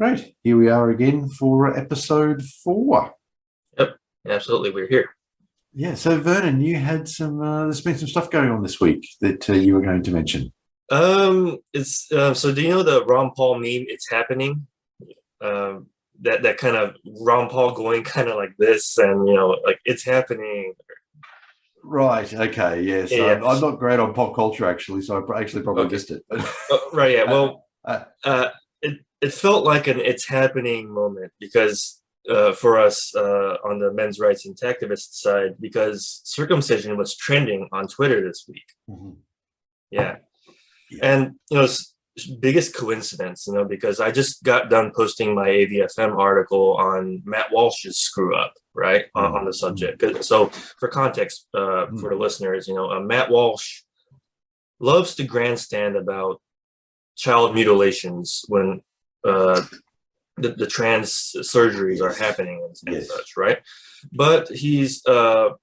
Great. Here we are again for episode 4. Yep, absolutely. We're here. Yeah. So, Vernon, you had some. There's been some stuff going on this week that you were going to mention. It's so. Do you know the Ron Paul meme? It's happening. That kind of Ron Paul going kind of like this, and like it's happening. Right. Okay. Yes. Yeah. I'm not great on pop culture actually, so I actually probably Okay. missed it. Oh, right. Yeah. Well, uh, it felt like an "it's happening" moment because for us on the men's rights and activist side, because circumcision was trending on Twitter this week. mm-hmm. Yeah. And it's biggest coincidence, because I just got done posting my AVFM article on Matt Walsh's screw up, right, on the subject. So for context, for the listeners, Matt Walsh loves to grandstand about child mutilations when the trans surgeries are happening and such, right? But he's there's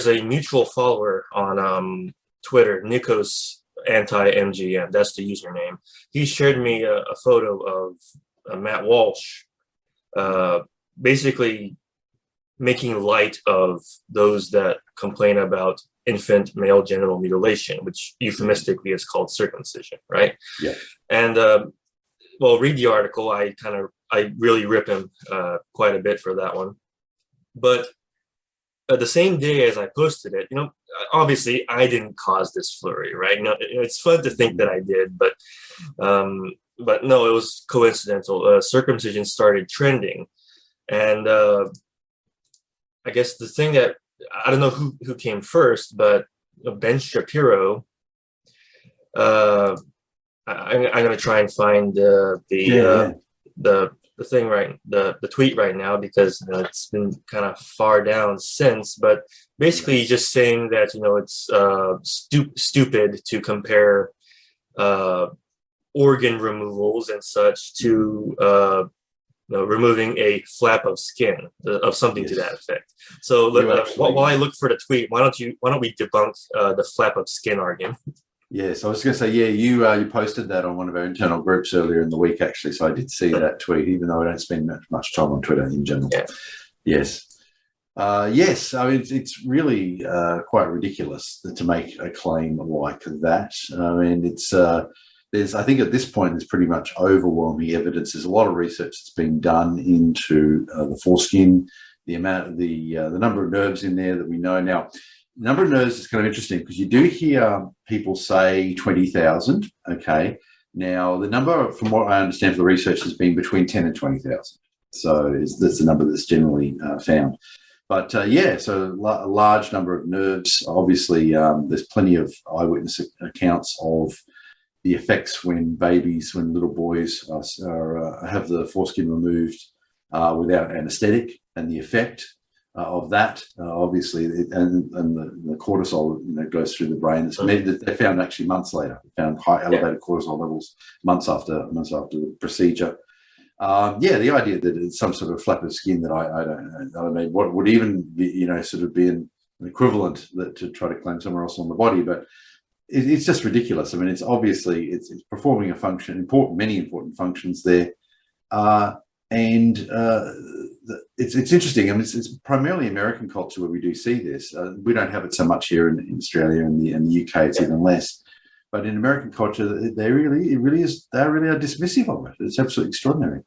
a mutual follower on Twitter, Nikos anti-MGM, that's the username. He shared me a photo of Matt Walsh basically making light of those that complain about infant male genital mutilation, which euphemistically is called circumcision, right? Yeah. And well, read the article. I really rip him quite a bit for that one. But the same day as I posted it, obviously I didn't cause this flurry, right? It's fun to think that I did, but no, it was coincidental. Circumcision started trending, and I guess the thing that I don't know who came first, but Ben Shapiro. I'm gonna try and find the thing the tweet right now, because it's been kind of far down since, but basically just saying that it's stupid to compare organ removals and such to removing a flap of skin of something to that effect. So while I look for the tweet, why don't we debunk the flap of skin argument? Yes, I was going to say, you posted that on one of our internal groups earlier in the week, actually. So I did see that tweet, even though I don't spend much time on Twitter in general. Yeah. Yes. Yes. I mean, it's really quite ridiculous to make a claim like that. I mean, I think at this point, there's pretty much overwhelming evidence. There's a lot of research that's been done into the foreskin, the number of nerves in there that we know now. Number of nerves is kind of interesting because you do hear people say 20,000. Okay. Now, the number, from what I understand from the research, has been between 10 and 20,000. So that's the number that's generally found. But so a large number of nerves. Obviously, there's plenty of eyewitness accounts of the effects when little boys have the foreskin removed without anesthetic, and the effect of that, obviously, and the cortisol goes through the brain. They found actually months later. They found high elevated cortisol levels months after the procedure. The idea that it's some sort of flap of skin that I don't know. I mean, what would even be sort of be an equivalent to try to claim somewhere else on the body, but it's just ridiculous. I mean, it's obviously it's performing a function, many important functions there, and it's interesting. I mean, it's primarily American culture where we do see this. We don't have it so much here in Australia and the UK. It's even less. But in American culture, they really are dismissive of it. It's absolutely extraordinary.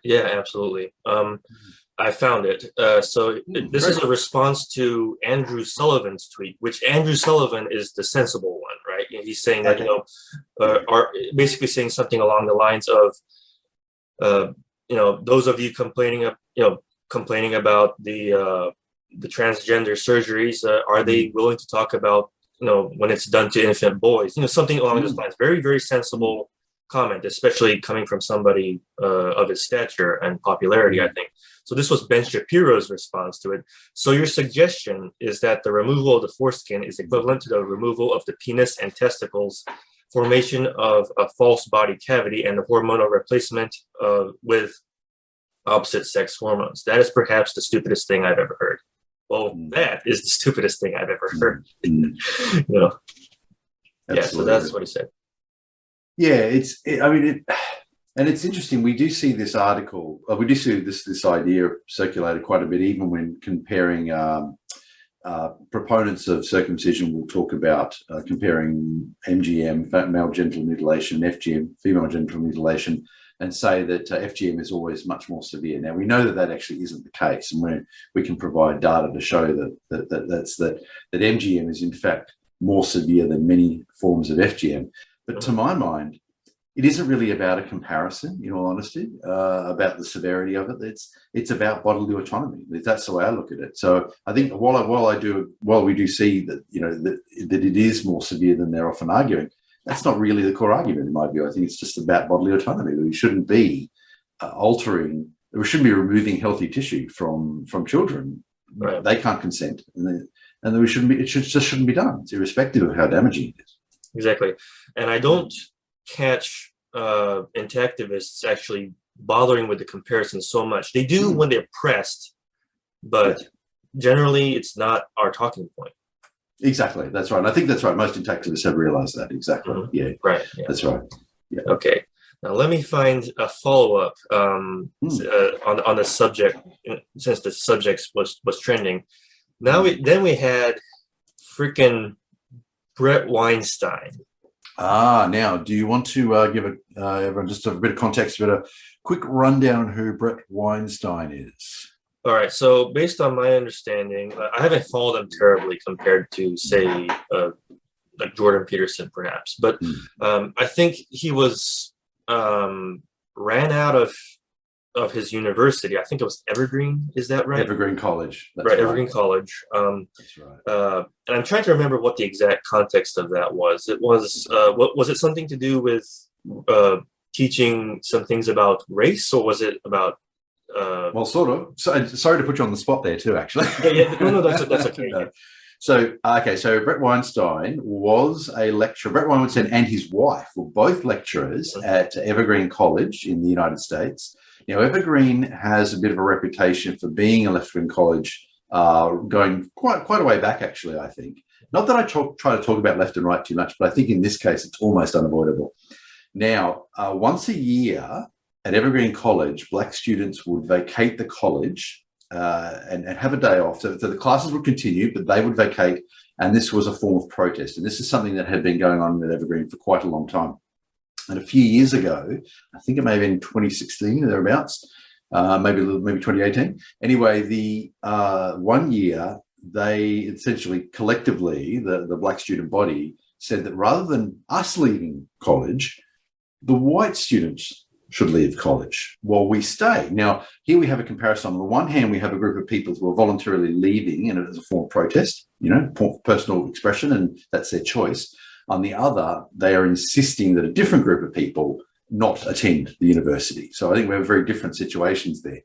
Yeah, absolutely. I found it. This is a response to Andrew Sullivan's tweet, which Andrew Sullivan is the sensible one, right? He's saying that are basically saying something along the lines of those of you complaining about the transgender surgeries, are they willing to talk about when it's done to infant boys? Something along those lines. Very, very sensible comment, especially coming from somebody of his stature and popularity, I think. So this was Ben Shapiro's response to it. So your suggestion is that the removal of the foreskin is equivalent to the removal of the penis and testicles, formation of a false body cavity, and the hormonal replacement with opposite sex hormones. That is perhaps the stupidest thing I've ever heard. Well, that is the stupidest thing I've ever heard. Yeah, so that's what he said. Yeah, And it's interesting. We do see this article. We do see this idea circulated quite a bit, even when comparing. Proponents of circumcision will talk about comparing MGM, male genital mutilation, FGM, female genital mutilation, and say that FGM is always much more severe. Now, we know that that actually isn't the case, and we can provide data to show that MGM is in fact more severe than many forms of FGM. But to my mind, it isn't really about a comparison, in all honesty, about the severity of it. It's about bodily autonomy. That's the way I look at it. So I think while we do see that, that it is more severe than they're often arguing, that's not really the core argument in my view. I think it's just about bodily autonomy. We shouldn't be we shouldn't be removing healthy tissue from children. Right. They can't consent, and it just shouldn't be done. It's irrespective of how damaging it is. Exactly, and I don't catch anti-activists actually bothering with the comparison so much. They do when they're pressed, but generally it's not our talking point. Exactly, that's right. And I think that's right. Most anti-activists have realized that. Exactly. Mm-hmm. Yeah. Right. Yeah. That's right. Yeah. Okay. Now let me find a follow-up on the subject, since the subject was trending. Now we had freaking Brett Weinstein. Now, do you want to give everyone just a bit of context, a quick rundown on who Brett Weinstein is? All right. So based on my understanding, I haven't followed him terribly compared to, say, like Jordan Peterson, perhaps. But I think he was ran out of his university. I think it was Evergreen. Is that right? Evergreen College. That's right. Evergreen College. That's right. And I'm trying to remember what the exact context of that was. It was was it something to do with teaching some things about race, or was it about? Well, sort of. So, sorry to put you on the spot there too, actually. No, that's okay. So Brett Weinstein was a lecturer. Brett Weinstein and his wife were both lecturers at Evergreen College in the United States. Now, Evergreen has a bit of a reputation for being a left-wing college, going quite a way back, actually, I think. Not that I try to talk about left and right too much, but I think in this case, it's almost unavoidable. Now, once a year at Evergreen College, black students would vacate the college and have a day off. So the classes would continue, but they would vacate, and this was a form of protest. And this is something that had been going on at Evergreen for quite a long time. And a few years ago, I think it may have been 2016 or thereabouts, maybe 2018. Anyway, the 1 year, they essentially collectively, the black student body, said that rather than us leaving college, the white students should leave college while we stay. Now, here we have a comparison. On the one hand, we have a group of people who are voluntarily leaving, and it is a form of protest, personal expression, and that's their choice. On the other, they are insisting that a different group of people not attend the university. So I think we have very different situations there.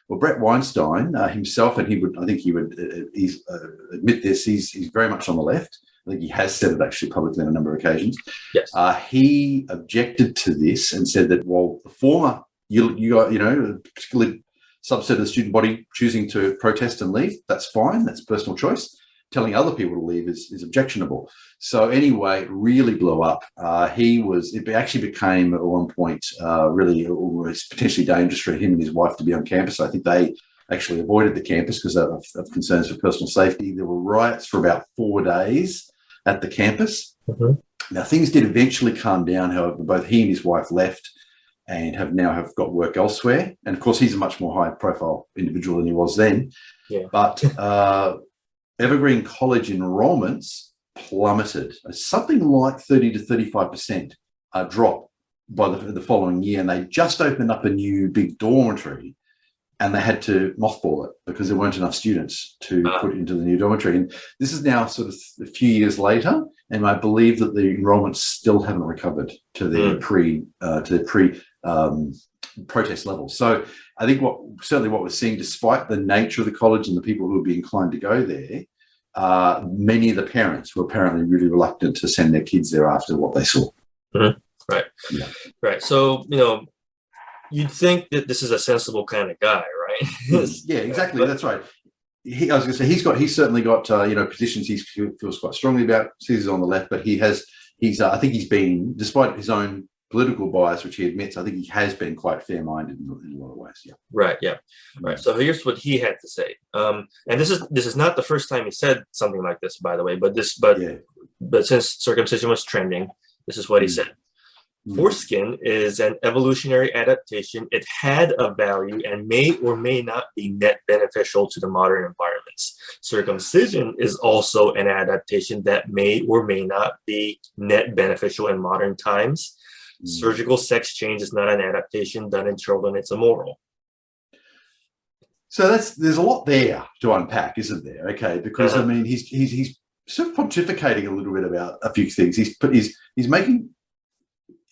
Well, Brett Weinstein himself, and he would admit this, he's very much on the left. I think he has said it actually publicly on a number of occasions. Yes. He objected to this and said that while the former, you got, a particular subset of the student body choosing to protest and leave, that's fine, that's personal choice. Telling other people to leave is objectionable. So anyway, it really blew up. It actually became at one point really almost potentially dangerous for him and his wife to be on campus. I think they actually avoided the campus because of concerns for personal safety. There were riots for about 4 days at the campus. Mm-hmm. Now, things did eventually calm down. However, both he and his wife left and have got work elsewhere. And of course, he's a much more high-profile individual than he was then. Yeah. But Evergreen College enrollments plummeted, something like 30 to 35% drop by the following year. And they just opened up a new big dormitory, and they had to mothball it because there weren't enough students to put into the new dormitory. And this is now sort of a few years later, and I believe that the enrollments still haven't recovered to their protest levels. So I think what we're seeing, despite the nature of the college and the people who would be inclined to go there, many of the parents were apparently really reluctant to send their kids there after what they saw. Mm-hmm. Right. Yeah. Right. So, you'd think that this is a sensible kind of guy, right? Yeah, exactly. That's right. I was going to say he's certainly got positions he feels quite strongly about. He's on the left, but I think he's been, despite his own political bias, which he admits. I think he has been quite fair-minded in a lot of ways. Yeah. Right. Yeah. Right. So here's what he had to say. And this is not the first time he said something like this, by the way. But since circumcision was trending, this is what he said. Foreskin is an evolutionary adaptation. It had a value and may or may not be net beneficial to the modern environments. Circumcision is also an adaptation that may or may not be net beneficial in modern times. Surgical sex change is not an adaptation done in children. It's immoral. So there's a lot there to unpack, isn't there? Okay, because I mean, he's sort of pontificating a little bit about a few things. He's making.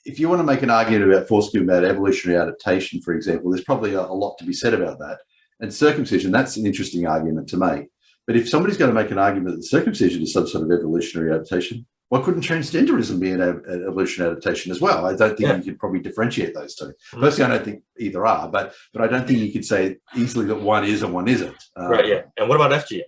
If you want to make an argument about foreskin, about evolutionary adaptation, for example, there's probably a lot to be said about that. And circumcision, that's an interesting argument to make. But if somebody's going to make an argument that circumcision is some sort of evolutionary adaptation, why couldn't transgenderism be an evolutionary adaptation as well? I don't think you could probably differentiate those two. Personally, I don't think either are, but I don't think you could say easily that one is and one isn't. Right, yeah. And what about FGM?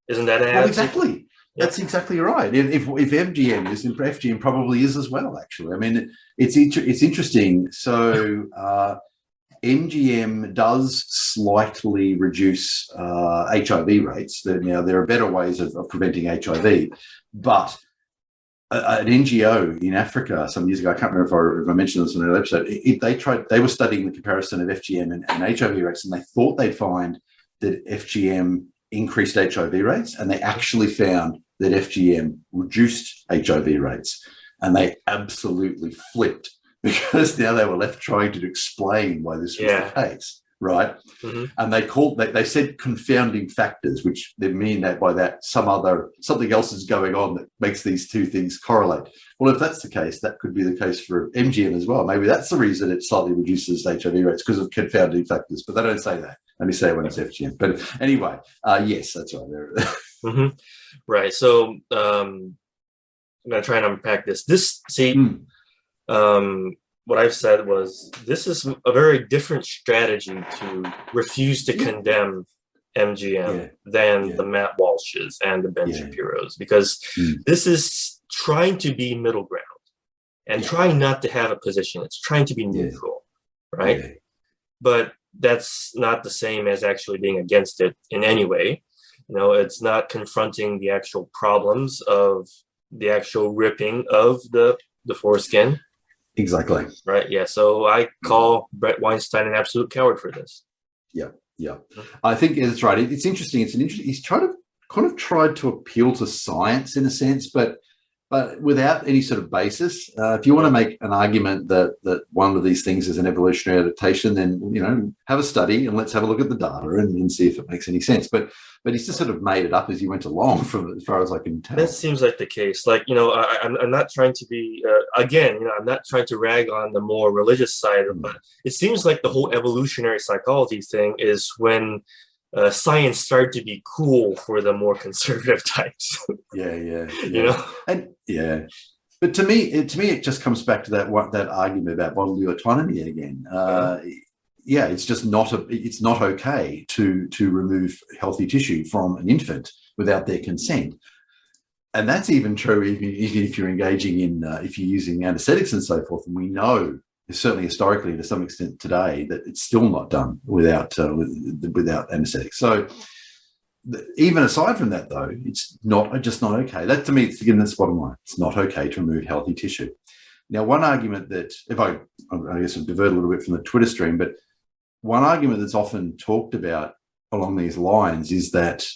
Isn't that an adaptation? Exactly. That's exactly right. If FGM is, then FGM probably is as well, actually. I mean, it's interesting. So MGM does slightly reduce HIV rates. Now, there are better ways of preventing HIV, but an NGO in Africa some years ago, I can't remember if I mentioned this in an episode, they were studying the comparison of FGM and HIV rates, and they thought they'd find that FGM increased HIV rates, and they actually found that FGM reduced HIV rates, and they absolutely flipped because now they were left trying to explain why this was the case, right? And they said confounding factors, which they mean that by that something else is going on that makes these two things correlate. Well, if that's the case, that could be the case for MGM as well. Maybe that's the reason it slightly reduces HIV rates, because of confounding factors, but they don't say that. Only say it when it's FGM. But anyway, yes, that's right. Right. So I'm going to try and unpack this. What I've said was this is a very different strategy to refuse to condemn MGM than the Matt Walshes and the Ben Shapiros, because this is trying to be middle ground and trying not to have a position. It's trying to be neutral, right? But that's not the same as actually being against it in any way. You know, it's not confronting the actual problems of the actual ripping of the foreskin. Exactly. Right. Yeah. So I call Brett Weinstein an absolute coward for this. Yeah. I think that's right. It's interesting. He's tried to appeal to science in a sense, but without any sort of basis. If you want to make an argument that one of these things is an evolutionary adaptation, then have a study and let's have a look at the data and see if it makes any sense. But he's just sort of made it up as he went along, from as far as I can tell. That seems like the case. Like, I'm not trying to be I'm not trying to rag on the more religious side, but it seems like the whole evolutionary psychology thing is when science started to be cool for the more conservative types. But to me, it just comes back to that argument about bodily autonomy again. It's just not okay to remove healthy tissue from an infant without their consent, and that's even true even if you're engaging in if you're using anesthetics and so forth. And we know, certainly historically to some extent today, that it's still not done without anesthetics. So even aside from that, though, it's just not okay. That, to me, it's again the bottom line. It's not okay to remove healthy tissue. Now, one argument that, if I guess I'll divert a little bit from the Twitter stream, but one argument that's often talked about along these lines is that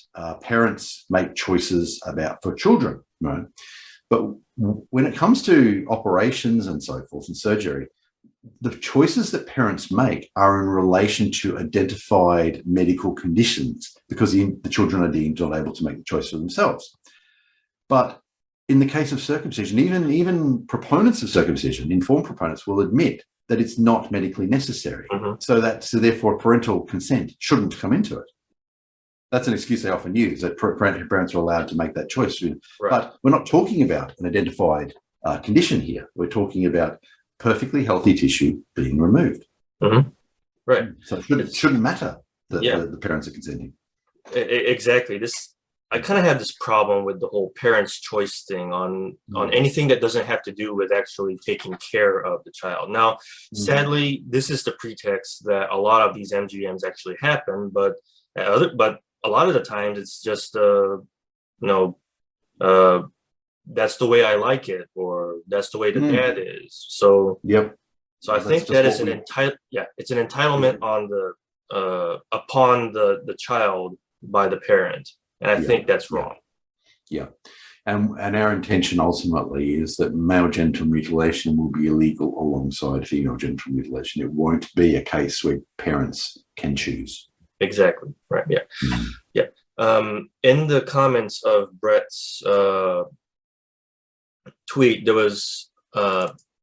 parents make choices for children, right? But when it comes to operations and so forth and surgery, the choices that parents make are in relation to identified medical conditions, because the children are deemed not able to make the choice for themselves. But in the case of circumcision, even proponents of circumcision, informed proponents, will admit that it's not medically necessary. So therefore parental consent shouldn't come into it. That's an excuse they often use, that parents are allowed to make that choice. Right. But we're not talking about an identified condition here. We're talking about perfectly healthy tissue being removed. Right. So it shouldn't matter that the parents are consenting. Exactly. I kind of have this problem with the whole parents' choice thing on anything that doesn't have to do with actually taking care of the child. Now, sadly, this is the pretext that a lot of these MGMs actually happen, but a lot of the times it's just that's the way I like it, or that's the way the dad is. So So I think that is it's an entitlement on the upon the child by the parent, and I think that's wrong. Yeah, and our intention ultimately is that male genital mutilation will be illegal alongside female genital mutilation. It won't be a case where parents can choose. Exactly. Right. Yeah. Yeah. In the comments of Brett's tweet, there was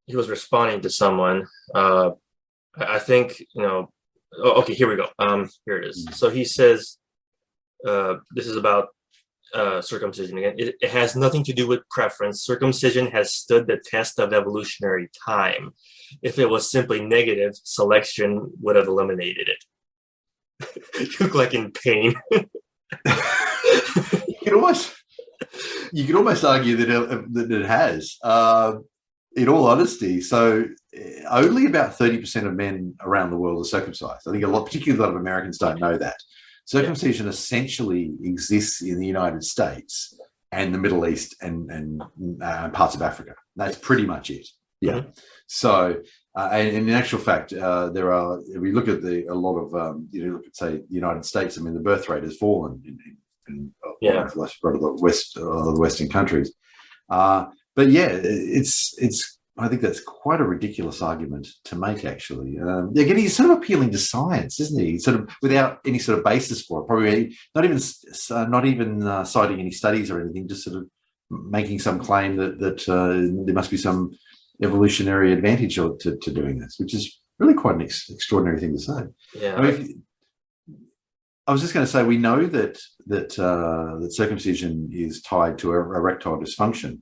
he was responding to someone. I think, okay, here we go. Here it is. So he says, this is about circumcision again. It has nothing to do with preference. Circumcision has stood the test of evolutionary time. If it was simply negative, selection would have eliminated it. You look like in pain. You could almost argue that it has. In all honesty, so only about 30% of men around the world are circumcised. I think particularly a lot of Americans don't know that. Circumcision essentially exists in the United States and the Middle East and parts of Africa. That's pretty much it. Yeah. So, and in actual fact, there are. If we look at a lot of, look at say the United States. I mean, the birth rate has fallen in the Western countries. But yeah, it's. I think that's quite a ridiculous argument to make, actually. Again, he's sort of appealing to science, isn't he? Sort of without any sort of basis for it. Probably not even citing any studies or anything. Just sort of making some claim that there must be some evolutionary advantage to doing this, which is really quite an extraordinary thing to say. Yeah. I mean, I was just going to say, we know that circumcision is tied to erectile dysfunction.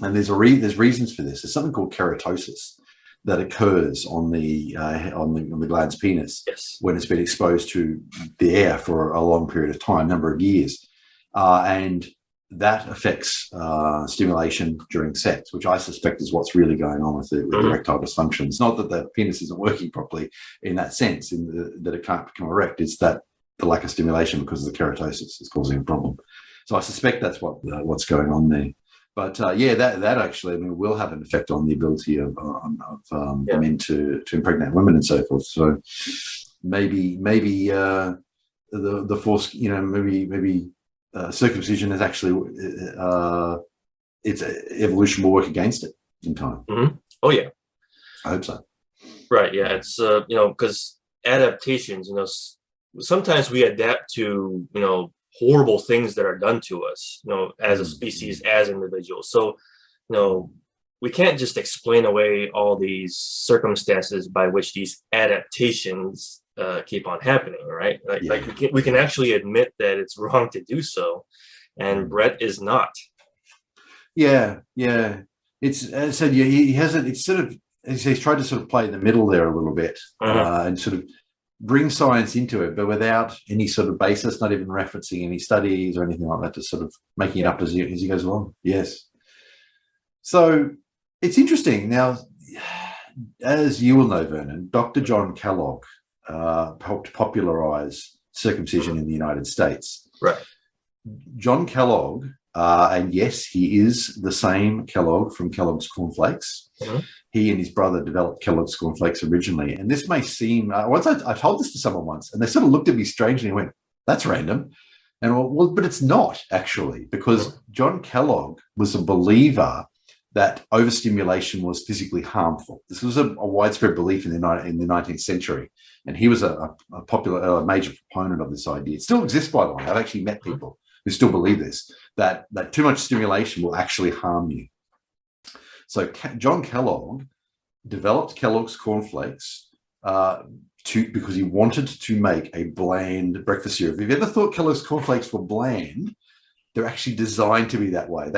And there's reasons for this. There's something called keratosis that occurs on the gland's penis when it's been exposed to the air for a long period of time, number of years, and that affects stimulation during sex, which I suspect is what's really going on with the erectile dysfunction. It's not that the penis isn't working properly in that sense, that it can't become erect. It's that the lack of stimulation because of the keratosis is causing a problem. So I suspect that's what's going on there. But that actually, I mean, will have an effect on the ability of men to impregnate women and so forth. So maybe the force, maybe circumcision is actually its evolution will work against it in time. Oh yeah, I hope so. Right. Yeah, it's because adaptations. Sometimes we adapt to horrible things that are done to us, as a species, as individuals. So, we can't just explain away all these circumstances by which these adaptations keep on happening, right? Like we can actually admit that it's wrong to do so, and Brett is not. Yeah. It's so he hasn't. It's sort of he's tried to sort of play in the middle there a little bit and sort of bring science into it, but without any sort of basis, not even referencing any studies or anything like that, just sort of making it up as he goes along. Yes. So it's interesting. Now, as you will know, Vernon, Dr. John Kellogg helped popularize circumcision in the United States. Right. John Kellogg, and yes, he is the same Kellogg from Kellogg's Cornflakes. He and his brother developed Kellogg's Cornflakes originally. And this may seem, once I told this to someone once, and they sort of looked at me strangely and went, that's random. And well, but it's not actually, because John Kellogg was a believer that overstimulation was physically harmful. This was a widespread belief in the 19th century. And he was a major proponent of this idea. It still exists, by the way. I've actually met people who still believe this, that too much stimulation will actually harm you. So John Kellogg developed Kellogg's Cornflakes because he wanted to make a bland breakfast cereal. If you've ever thought Kellogg's Cornflakes were bland, they're actually designed to be that way.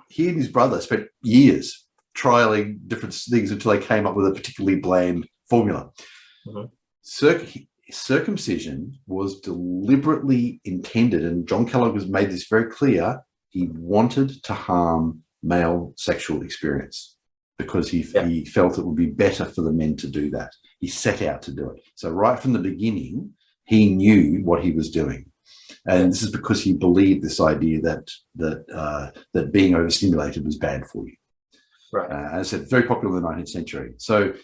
He and his brother spent years trialing different things until they came up with a particularly bland formula. So circumcision was deliberately intended, and John Kellogg has made this very clear. He wanted to harm male sexual experience because he felt it would be better for the men to do that. He set out to do it. So right from the beginning, he knew what he was doing. And this is because he believed this idea that being overstimulated was bad for you. Right. As I said, very popular in the 19th century. So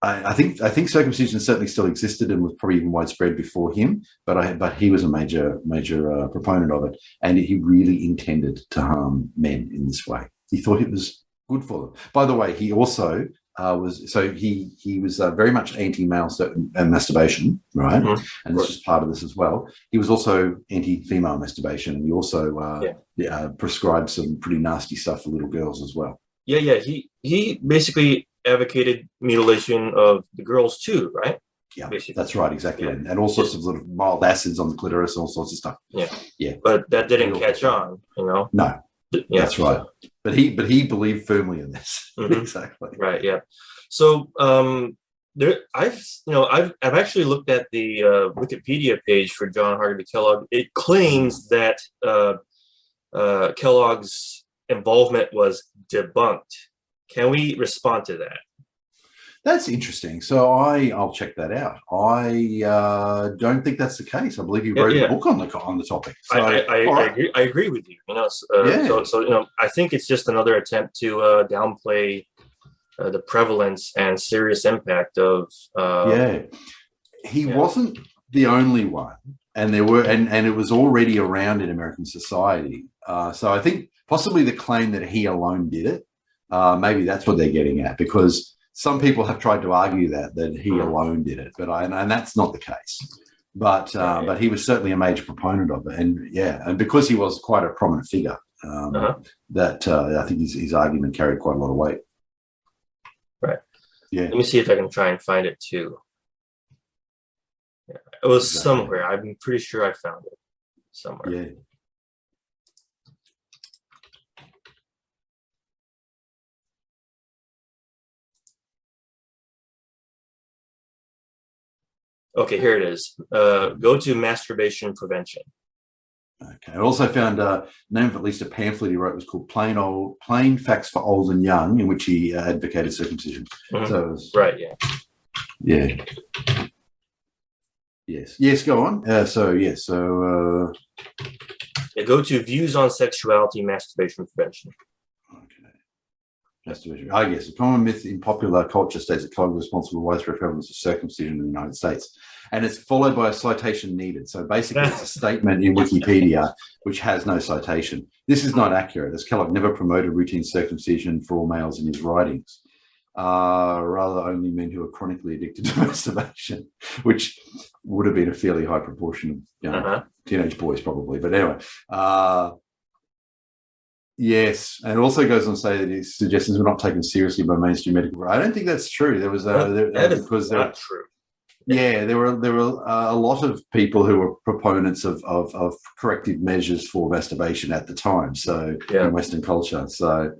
I think circumcision certainly still existed and was probably even widespread before him, but he was a major proponent of it, and he really intended to harm men in this way. He thought it was good for them. By the way, he also was very much anti-male masturbation, right? Mm-hmm. And this was part of this as well. He was also anti-female masturbation, and he also prescribed some pretty nasty stuff for little girls as well. Yeah. He basically advocated mutilation of the girls too, right? Yeah, basically. That's right, exactly. Yeah. And all sorts of sort of mild acids on the clitoris, all sorts of stuff. Yeah. But that didn't catch on, you know? No. Yeah, that's right. But he believed firmly in this. Mm-hmm. Exactly. Right. Yeah. So I've actually looked at the Wikipedia page for John Harvey Kellogg. It claims that Kellogg's involvement was debunked. Can we respond to that? That's interesting. So I'll check that out. I don't think that's the case. I believe he wrote a book on the topic. So, I agree with you. You know, so you know, I think it's just another attempt to downplay the prevalence and serious impact of. He wasn't the only one, and there were, and it was already around in American society. So I think possibly the claim that he alone did it. Maybe that's what they're getting at, because some people have tried to argue that he alone did it, and that's not the case. But he was certainly a major proponent of it, and because he was quite a prominent figure, that I think his argument carried quite a lot of weight. Right. Yeah. Let me see if I can try and find it too. Yeah. It was somewhere. I'm pretty sure I found it somewhere. Yeah. Okay, here it is. Go to masturbation prevention. Okay. I also found a name of at least a pamphlet he wrote was called Plain Facts for Old and Young, in which he advocated circumcision. Mm-hmm. So it was, right, yeah. Yeah. Yes, go on. Go to Views on Sexuality, Masturbation Prevention. I guess a common myth in popular culture states that Kellogg was responsible for widespread prevalence of circumcision in the United States, and it's followed by a citation needed. So basically, it's a statement in Wikipedia which has no citation. This is not accurate, as Kellogg never promoted routine circumcision for all males in his writings. Rather, only men who are chronically addicted to masturbation, which would have been a fairly high proportion of teenage boys, probably. But anyway. Yes, and it also goes on to say that his suggestions were not taken seriously by mainstream medical. I don't think that's true. There was that is not true. Yeah, there were a lot of people who were proponents of corrective measures for masturbation at the time. So in Western culture, so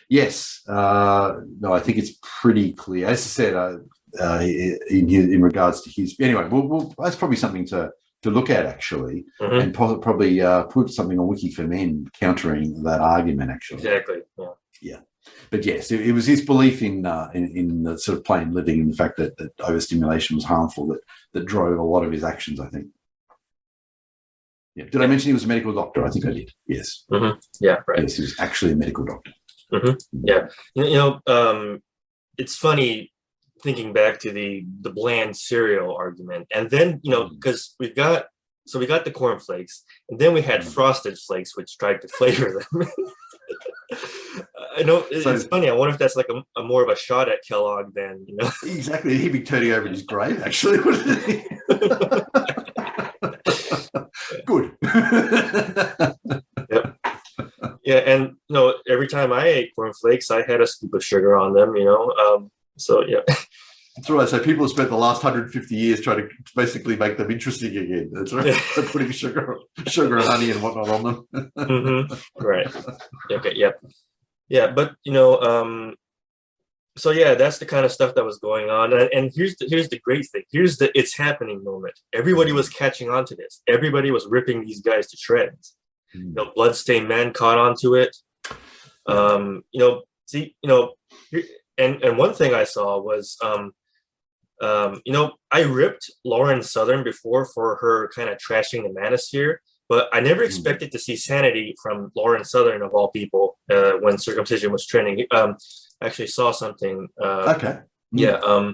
yes, no, I think it's pretty clear. As I said, in regards to his anyway, that's probably something to look at actually, and probably put something on Wiki for Men countering that argument actually. Exactly. Yeah. But yes, it was his belief in the sort of plain living and the fact that overstimulation was harmful that drove a lot of his actions, I think. Yeah. Did I mention he was a medical doctor? I think I did. Yes. Mm-hmm. Yeah. Right. Yes, he was actually a medical doctor. Mm-hmm. Yeah. You know, it's funny thinking back to the bland cereal argument, and then because we got the cornflakes, and then we had Frosted Flakes, which tried to flavor them. I know it's funny. I wonder if that's like a more of a shot at Kellogg than Exactly, he'd be turning over in his grave, actually, wouldn't he? Good. Yep. Yeah, and every time I ate cornflakes, I had a scoop of sugar on them. So yeah. That's right. So people have spent the last 150 years trying to basically make them interesting again. That's right. They're putting sugar and honey and whatnot on them. Mm-hmm. Right. Okay. Yep. Yeah. But So yeah, that's the kind of stuff that was going on. And here's the great thing. Here's the it's happening moment. Everybody was catching on to this. Everybody was ripping these guys to shreds. Bloodstained Man caught on to it. And one thing I saw was I ripped Lauren Southern before for her kind of trashing the manosphere, but I never expected to see sanity from Lauren Southern of all people when Circumcision was trending. I actually saw something. Okay. Yeah.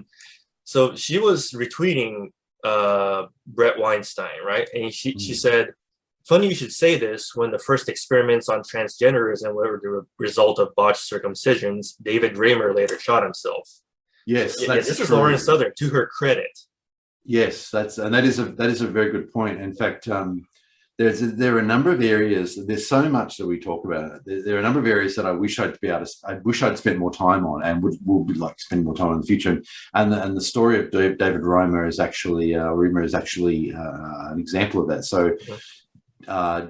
So she was retweeting Brett Weinstein, right? And she said, "Funny you should say this when the first experiments on transgenderism were the result of botched circumcisions. David Raymer later shot himself." Yes, this is Lauren Southern, to her credit. Yes, that is a very good point. In fact, there are a number of areas. There's so much that we talk about. There are a number of areas that I wish I'd spent more time on, and would like to spend more time in the future. And the story of David Raymer is actually an example of that. So.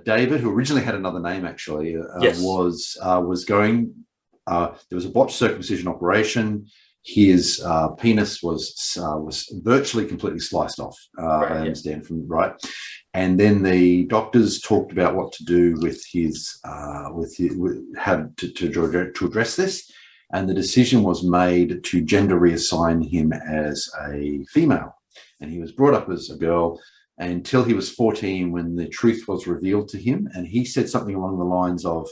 David, who originally had another name, actually, was going. There was a botched circumcision operation. His penis was virtually completely sliced off. I understand from right, and then the doctors talked about what to do with how to address this, and the decision was made to gender reassign him as a female, and he was brought up as a girl until he was 14 when the truth was revealed to him. And he said something along the lines of,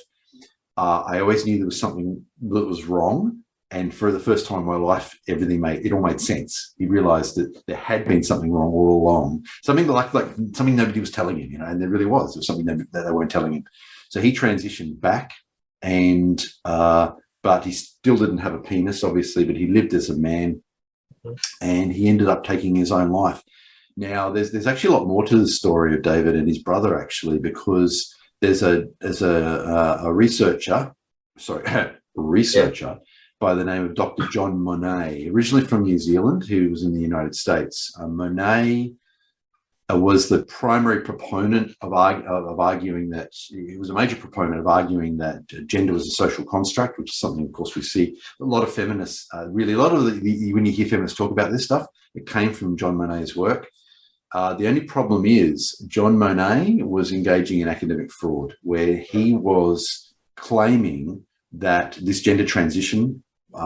I always knew there was something that was wrong. And for the first time in my life, it all made sense. He realized that there had been something wrong all along, something like something nobody was telling him, and there really was. There was something that they weren't telling him. So he transitioned back, and but he still didn't have a penis, obviously, but he lived as a man, and he ended up taking his own life. Now, there's actually a lot more to the story of David and his brother, actually, because there's a researcher by the name of Dr. John Monet, originally from New Zealand, who was in the United States. Monet was the primary proponent of arguing that he was a major proponent of arguing that gender was a social construct, which is something, of course, we see a lot of feminists. When you hear feminists talk about this stuff, it came from John Monet's work. The only problem is John Monet was engaging in academic fraud, where he was claiming that this gender transition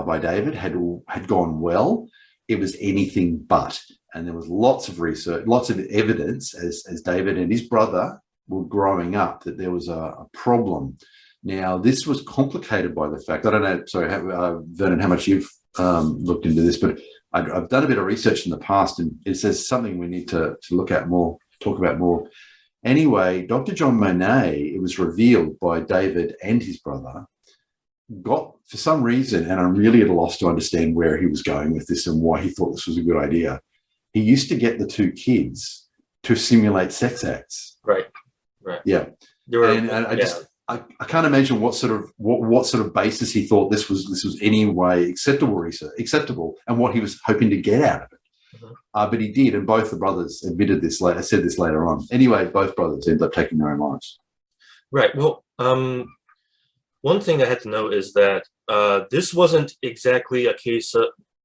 by David had gone well. It was anything but. And there was lots of research, lots of evidence as David and his brother were growing up that there was a problem. Now, this was complicated by the fact, I don't know, sorry, Vernon, how much you've looked into this, but I've done a bit of research in the past, and it says something we need to look at more, talk about more. Anyway, Dr. John Monet, it was revealed by David and his brother, got, for some reason, and I'm really at a loss to understand where he was going with this and why he thought this was a good idea. He used to get the two kids to simulate sex acts. Right. Yeah. I can't imagine what sort of basis he thought this was any way acceptable, and what he was hoping to get out of it. But he did, and both the brothers admitted this. Said this later on. Anyway, both brothers ended up taking their own lives. Right. Well, one thing I had to note is that this wasn't exactly a case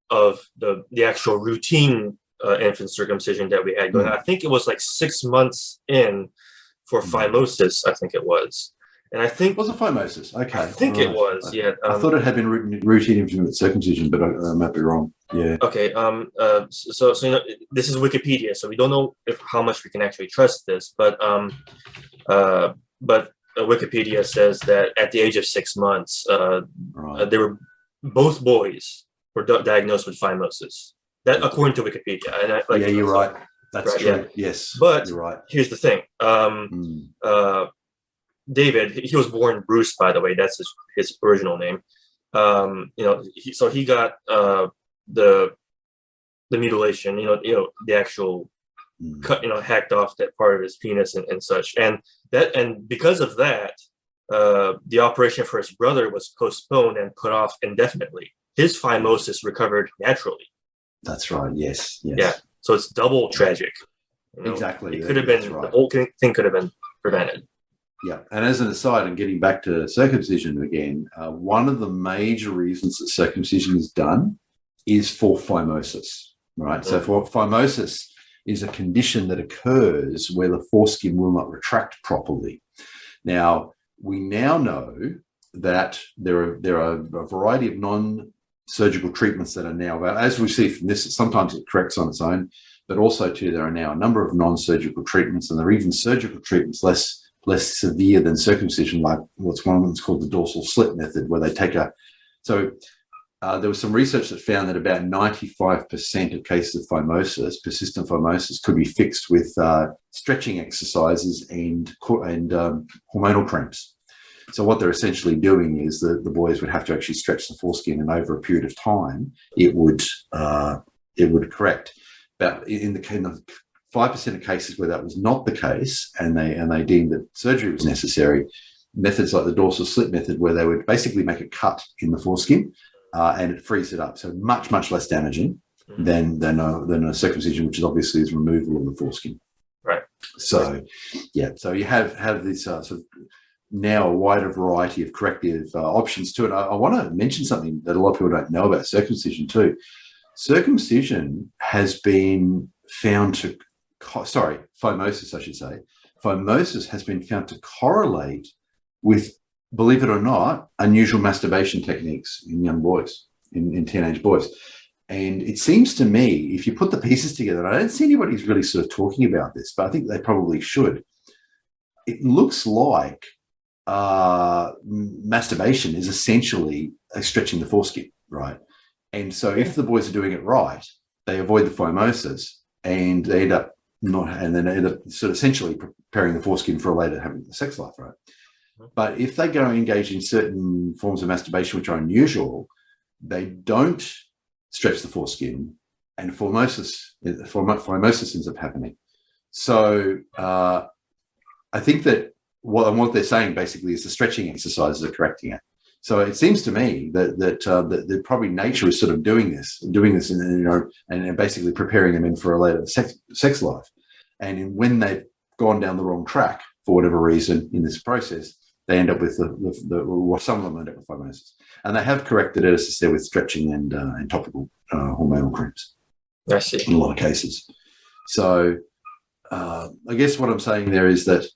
of the actual routine infant circumcision that we had going on. I think it was like 6 months in for phimosis. I think it was. And I think... Was it phimosis? Okay. I think it was, yeah. I thought it had been routine infant circumcision, but I might be wrong. Yeah. Okay. So this is Wikipedia, so we don't know how much we can actually trust this, but Wikipedia says that at the age of 6 months, they were both boys were diagnosed with phimosis. That according to Wikipedia. And you're right. That's true. Yeah. Yes. But you're right. Here's the thing. David, he was born Bruce, by the way. That's his original name. He got the mutilation. The actual cut. Hacked off that part of his penis and such. And because of that, the operation for his brother was postponed and put off indefinitely. His phimosis recovered naturally. That's right. Yes. Yeah. So it's double tragic. Exactly. It could have been the whole thing could have been prevented. Yeah, and as an aside, and getting back to circumcision again, one of the major reasons that circumcision is done is for phimosis, right? So for phimosis is a condition that occurs where the foreskin will not retract properly. Now, we now know that there are a variety of non-surgical treatments that are now available. As we see from this, sometimes it corrects on its own, but also too, there are now a number of non-surgical treatments, and there are even surgical treatments less severe than circumcision, like what's one of them is called the dorsal slit method, where they take there was some research that found that about 95% of cases of phimosis, persistent phimosis, could be fixed with stretching exercises and hormonal cramps. So what they're essentially doing is the boys would have to actually stretch the foreskin, and over a period of time, it would correct. But in the kind of 5% of cases where that was not the case, and they deemed that surgery was necessary, methods like the dorsal slit method, where they would basically make a cut in the foreskin and it frees it up, so much less damaging than a circumcision, which is obviously is removal of the foreskin. Right. So yeah, so you have this sort of now a wider variety of corrective options to it. I want to mention something that a lot of people don't know about circumcision too. Circumcision has been found to phimosis, I should say. Phimosis has been found to correlate with, believe it or not, unusual masturbation techniques in young boys, in teenage boys. And it seems to me, if you put the pieces together, I don't see anybody who's really sort of talking about this, but I think they probably should. It looks like masturbation is essentially stretching the foreskin, right? And so if the boys are doing it right, they avoid the phimosis, and they end up sort of essentially preparing the foreskin for a later having the sex life, right? But if they go engage in certain forms of masturbation which are unusual, they don't stretch the foreskin, and phimosis ends up happening. So I think that what they're saying basically is the stretching exercises are correcting it. So it seems to me that probably nature is sort of doing this, and basically preparing them in for a later sex life. And when they've gone down the wrong track for whatever reason in this process, they end up with some of them end up with phimosis, and they have corrected it, as I said, with stretching and topical hormonal creams. I see. In a lot of cases. So I guess what I'm saying there is that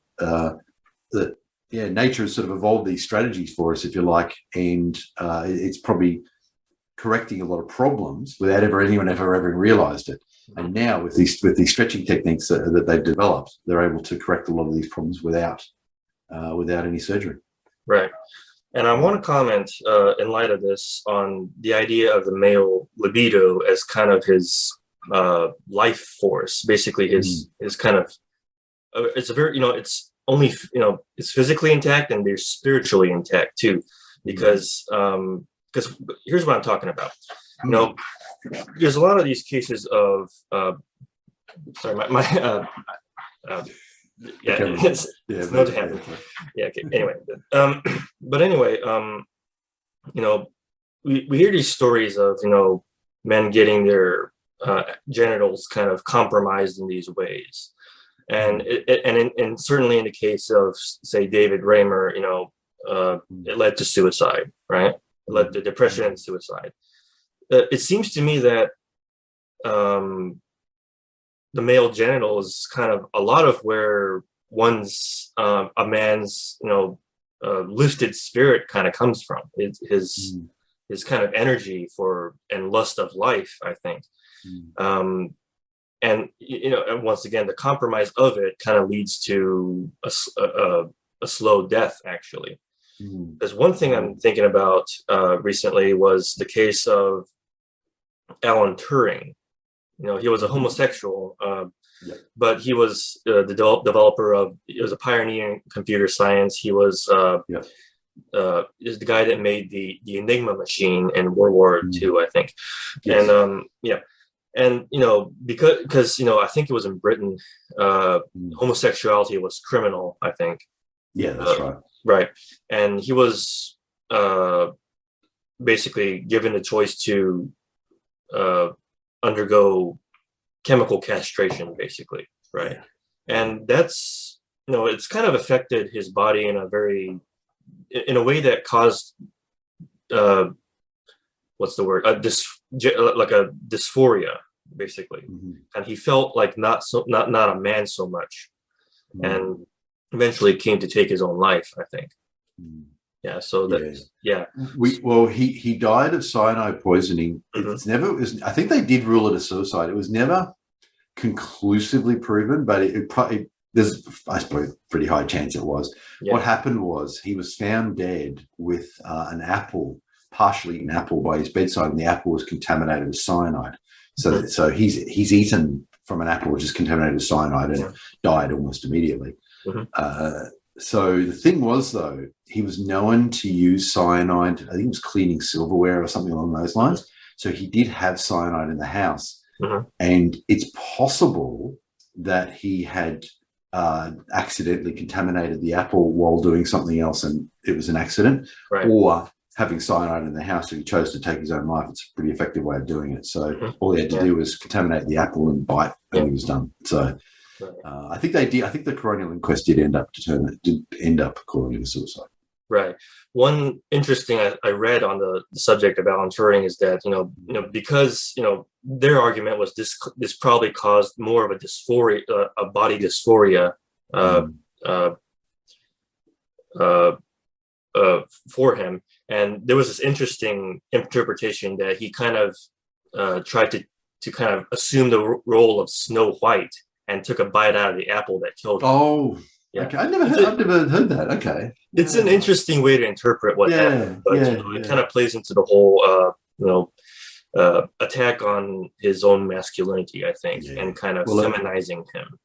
nature has sort of evolved these strategies for us, if you like, and it's probably correcting a lot of problems without anyone ever realised it. And now with these stretching techniques that they've developed, they're able to correct a lot of these problems without any surgery. Right. And I want to comment in light of this on the idea of the male libido as kind of his life force, basically his kind of it's a very it's only it's physically intact, and they're spiritually intact too, because here's what I'm talking about. There's a lot of these cases of it's no to happen. Yeah. Okay. Anyway, but anyway, we hear these stories of men getting their genitals kind of compromised in these ways, and and certainly in the case of, say, David Raymer, it led to suicide, right? It led to depression and suicide. It seems to me that the male genital is kind of a lot of where a man's lifted spirit kind of comes from. His kind of energy for and lust of life, I think. And once again, the compromise of it kind of leads to a slow death, actually. There's one thing I'm thinking about recently was the case of Alan Turing. He was a homosexual, but he was the developer of. He was a pioneer in computer science. He was is the guy that made the Enigma machine in World War II, I think. Yes. And because I think it was in Britain, homosexuality was criminal, I think. Yeah, that's right. Right, and he was basically given the choice to undergo chemical castration, basically, right? And that's it's kind of affected his body in a way that caused what's the word? Like a dysphoria, basically. Mhm. And he felt like not a man so much, and eventually came to take his own life, I think. Yeah. So he died of cyanide poisoning. It's never. I think they did rule it a suicide. It was never conclusively proven, but there's, I suppose, pretty high chance it was. Yeah. What happened was he was found dead with an apple, partially eaten apple, by his bedside, and the apple was contaminated with cyanide. So he's eaten from an apple which is contaminated with cyanide and died almost immediately. So the thing was, though, he was known to use cyanide. I think he was cleaning silverware or something along those lines. So he did have cyanide in the house, and it's possible that he had accidentally contaminated the apple while doing something else, and it was an accident, or having cyanide in the house, so he chose to take his own life. It's a pretty effective way of doing it. So all he had to do was contaminate the apple and bite, and he was done. So I think they did. I think the coronial inquest did end up calling it a suicide. Right. One interesting I read on the subject of Alan Turing is that because their argument was this probably caused more of a dysphoria, a body dysphoria, for him. And there was this interesting interpretation that he kind of tried to kind of assume the role of Snow White and took a bite out of the apple that killed him. Oh, yeah. Okay. I've never heard that. Okay. It's an interesting way to interpret what happened, but it kind of plays into the whole, attack on his own masculinity, I think, and kind of feminizing him.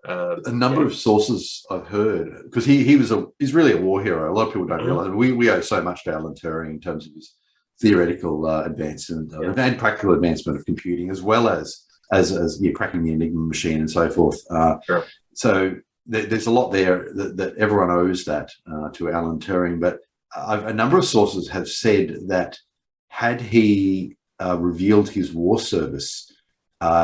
A number of sources I've heard, because he's really a war hero. A lot of people don't realize we owe so much to Alan Turing in terms of his theoretical advancement and practical advancement of computing, as well as cracking the Enigma machine and so forth. So there's a lot there that everyone owes that to Alan Turing. But a number of sources have said that had he revealed his war service,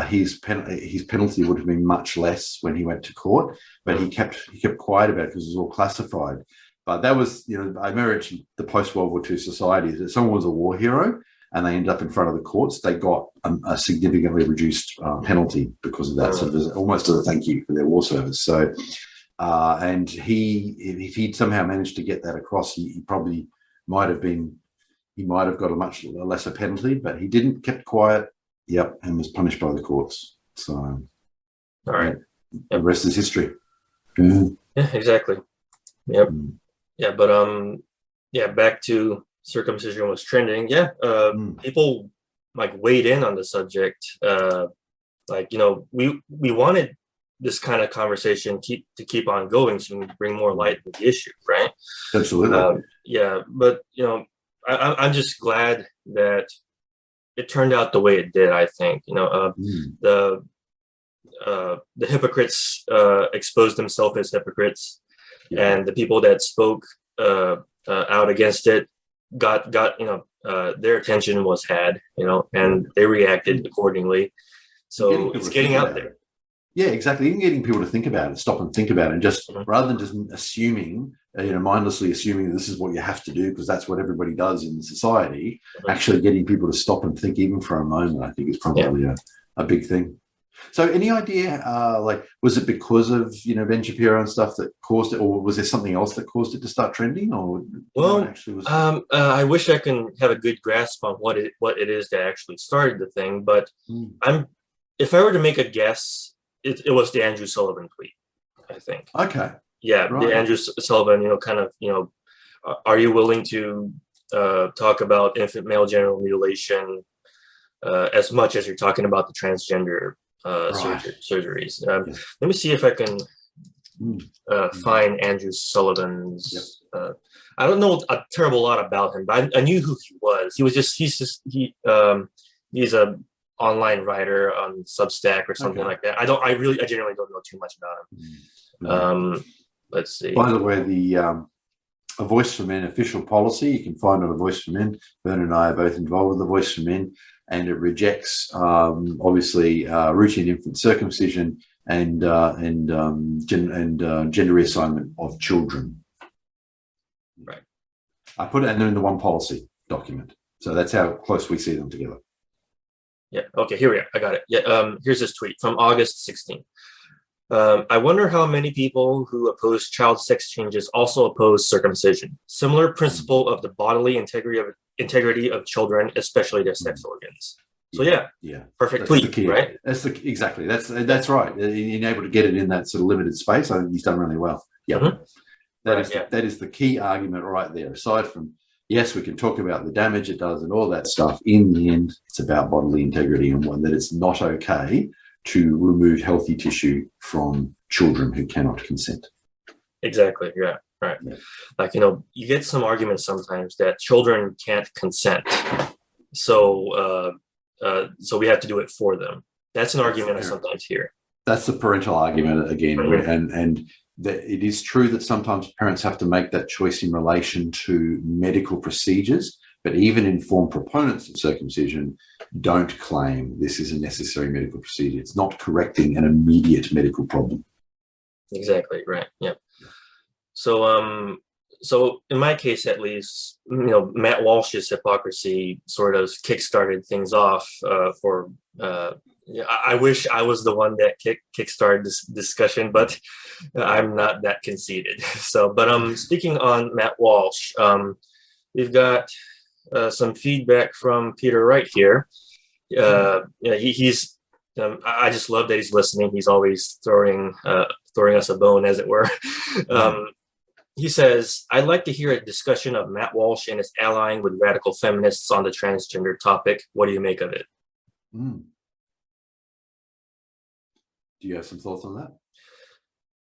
his penalty would have been much less when he went to court. But he kept quiet about it because it was all classified. But that was, I remember the post-World War II societies, if someone was a war hero and they ended up in front of the courts, they got a significantly reduced penalty because of that. So there's almost as a thank you for their war service. So, and if he'd somehow managed to get that across, he probably might have got a much lesser penalty, but he didn't, kept quiet, and was punished by the courts. So, all right. The rest is history. Yeah, exactly. Yep. Yeah, but back to circumcision was trending. People weighed in on the subject. We wanted this kind of conversation to keep on going so we can bring more light to the issue, right? Absolutely. But I'm just glad that it turned out the way it did. I think the hypocrites exposed themselves as hypocrites, and the people that spoke out against it got their attention was had, and they reacted accordingly. So it's getting out there. Yeah, exactly. Even getting people to think about it, stop and think about it, and just rather than just assuming, mindlessly assuming this is what you have to do because that's what everybody does in society, actually getting people to stop and think even for a moment, I think is probably a big thing. So any idea, was it because of, Ben Shapiro and stuff that caused it, or was there something else that caused it to start trending? Or I wish I can have a good grasp on what it is that actually started the thing, but if I were to make a guess, it was the Andrew Sullivan tweet, I think. Okay. Yeah, right. The Andrew Sullivan, are you willing to talk about infant male genital mutilation as much as you're talking about the transgender surgeries? Let me see if I can find Andrew Sullivan's. I don't know a terrible lot about him, but I knew who he was. He's a online writer on Substack or something like that. I genuinely don't know too much about him. Let's see. By the way, the A Voice for Men official policy, you can find on A Voice for Men. Vernon and I are both involved with A Voice for Men, and it rejects obviously routine infant circumcision gender reassignment of children. Right. I put it, and they're in the one policy document. So that's how close we see them together. Yeah. Okay. Here we are. I got it. Yeah. Here's this tweet from August 16th. I wonder how many people who oppose child sex changes also oppose circumcision. Similar principle of the bodily integrity of children, especially their sex organs. So yeah, perfect tweet, right? Exactly. That's right. Being able to get it in that sort of limited space, I think he's done really well. Yeah, that is the key argument right there. Aside from, yes, we can talk about the damage it does and all that stuff. In the end, it's about bodily integrity, and one that it's not okay to remove healthy tissue from children who cannot consent. Exactly. Yeah. Right. Yeah. Like, you get some arguments sometimes that children can't consent, so we have to do it for them. That's an argument I sometimes hear. That's the parental argument again, and it is true that sometimes parents have to make that choice in relation to medical procedures. But even informed proponents of circumcision don't claim this is a necessary medical procedure. It's not correcting an immediate medical problem. Exactly, right. Yeah. So in my case, at least, Matt Walsh's hypocrisy sort of kickstarted things off I wish I was the one that kickstarted this discussion, but I'm not that conceited. So, but speaking on Matt Walsh, we've got some feedback from Peter Wright here. He's I just love that he's listening. He's always throwing us a bone, as it were. He says, I'd like to hear a discussion of Matt Walsh and his allying with radical feminists on the transgender topic. What do you make of it? Do you have some thoughts on that?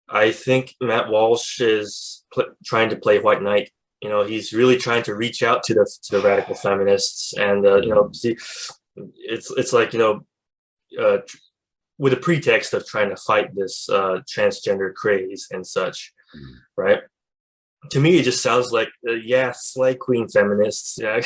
I think Matt Walsh is trying to play white knight. He's really trying to reach out to the radical feminists, and see, it's like with a pretext of trying to fight this transgender craze and such, right? To me, it just sounds like slay queen feminists. Yeah.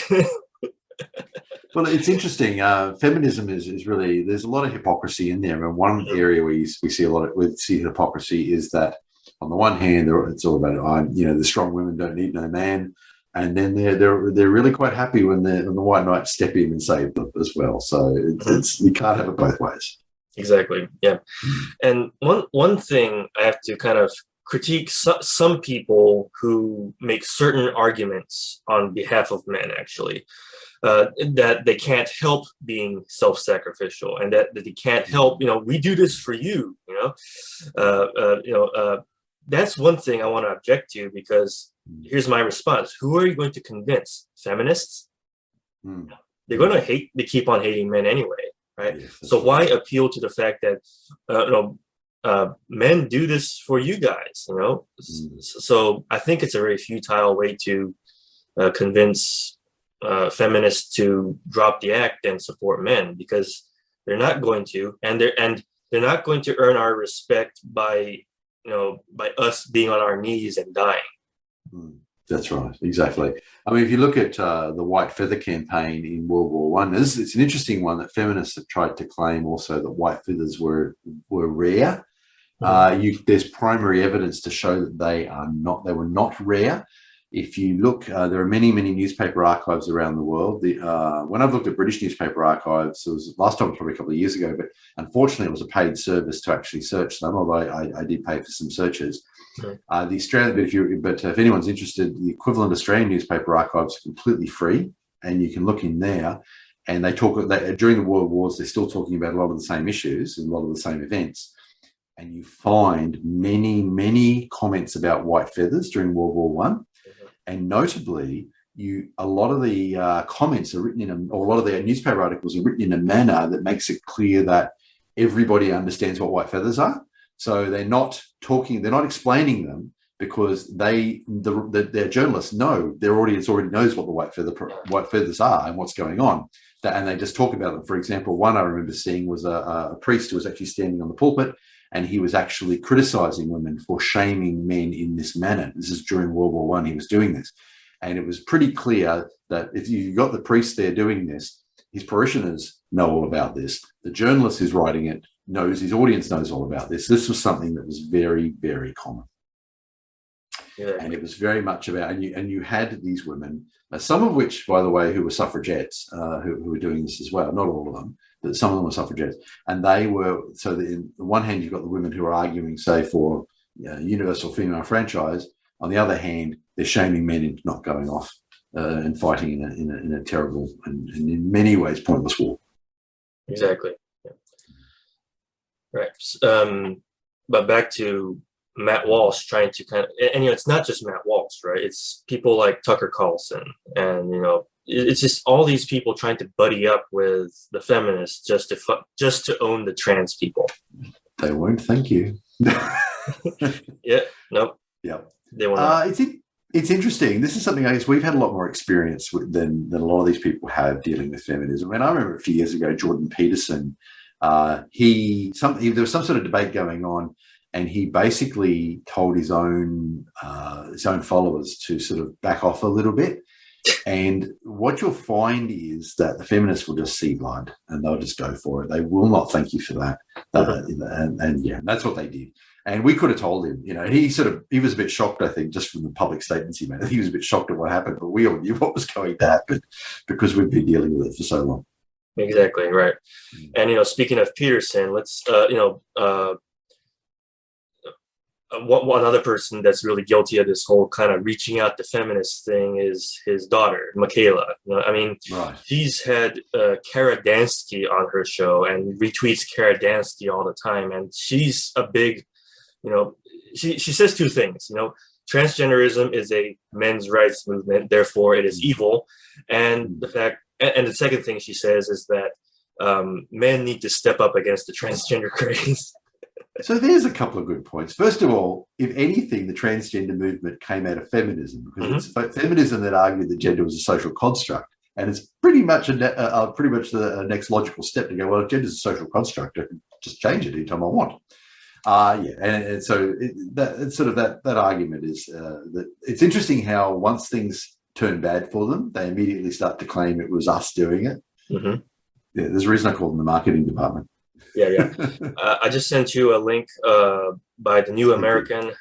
Well, it's interesting. Feminism is really, there's a lot of hypocrisy in there, and one area we see hypocrisy is that on the one hand, it's all about the strong women don't need no man, and then they're really quite happy when the white knights step in and save them as well. So it's you can't have it both ways. Exactly. Yeah. And one thing I have to kind of critique some people who make certain arguments on behalf of men, actually, that they can't help being self-sacrificial, and that they can't help, we do this for you, that's one thing I want to object to, because here's my response. Who are you going to convince? Feminists? They're going to keep on hating men anyway, right? Yes, so why appeal to the fact that, men do this for you guys, So I think it's a very futile way to convince feminists to drop the act and support men, because they're not going to, and they're not going to earn our respect by us being on our knees and dying. That's right, exactly. I mean, if you look at the White Feather campaign in World War I, it's an interesting one that feminists have tried to claim also that white feathers were rare. There's primary evidence to show that they were not rare. If you look, there are many newspaper archives around the world. When I've looked at British newspaper archives, last time was probably a couple of years ago, but unfortunately it was a paid service to actually search them, although I did pay for some searches. The Australian, but if anyone's interested, the equivalent Australian newspaper archives are completely free, and you can look in there. And they talk during the World Wars. They're still talking about a lot of the same issues and a lot of the same events. And you find many comments about white feathers during World War I. And notably, a lot of the comments are written or a lot of the newspaper articles are written in a manner that makes it clear that everybody understands what white feathers are. So they're not explaining them, because their journalists know, their audience already knows what the white feathers are and what's going on. And they just talk about them. For example, one I remember seeing was a priest who was actually standing on the pulpit, and he was actually criticizing women for shaming men in this manner. This is during World War I, he was doing this. And it was pretty clear that if you got the priest there doing this, his parishioners know all about this. The journalist who's writing it his audience knows all about this. This was something that was very, very common. Yeah. And it was very much about, and you had these women, some of which, by the way, who were suffragettes, who were doing this as well. Not all of them, but some of them were suffragettes. And they were, so on the one hand, you've got the women who are arguing, say, for universal female franchise. On the other hand, they're shaming men into not going off and fighting in a terrible and in many ways pointless war. Exactly. Yeah. Right. But back to Matt Walsh trying to kind of, and it's not just Matt Walsh, right? It's people like Tucker Carlson, and it's just all these people trying to buddy up with the feminists just to own the trans people. They won't thank you. Yeah. Nope. Yeah. They won't. It's interesting. This is something I guess we've had a lot more experience with than a lot of these people have dealing with feminism. And I remember a few years ago, Jordan Peterson, there was some sort of debate going on, and he basically told his own followers to sort of back off a little bit. And what you'll find is that the feminists will just see blood and they'll just go for it. They will not thank you for that. And that's what they did. And we could have told him, he was a bit shocked, I think, just from the public statements he made. He was a bit shocked at what happened, but we all knew what was going to happen because we've been dealing with it for so long. Exactly, right. And, speaking of Peterson, let's, one other person that's really guilty of this whole kind of reaching out to feminist thing is his daughter, Michaela. Right. She's had Kara Dansky on her show and retweets Kara Dansky all the time. And she's a big, she says two things, transgenderism is a men's rights movement, therefore it is evil. And the second thing she says is that men need to step up against the transgender craze. So there's a couple of good points. First of all, if anything, the transgender movement came out of feminism, because it's feminism that argued that gender was a social construct, and it's pretty much the next logical step to go, well, if gender is a social construct, I can just change it anytime I want. And so that argument is that it's interesting how once things turn bad for them, they immediately start to claim it was us doing it. Yeah, there's a reason I call them the marketing department. Yeah. I just sent you a link by the New American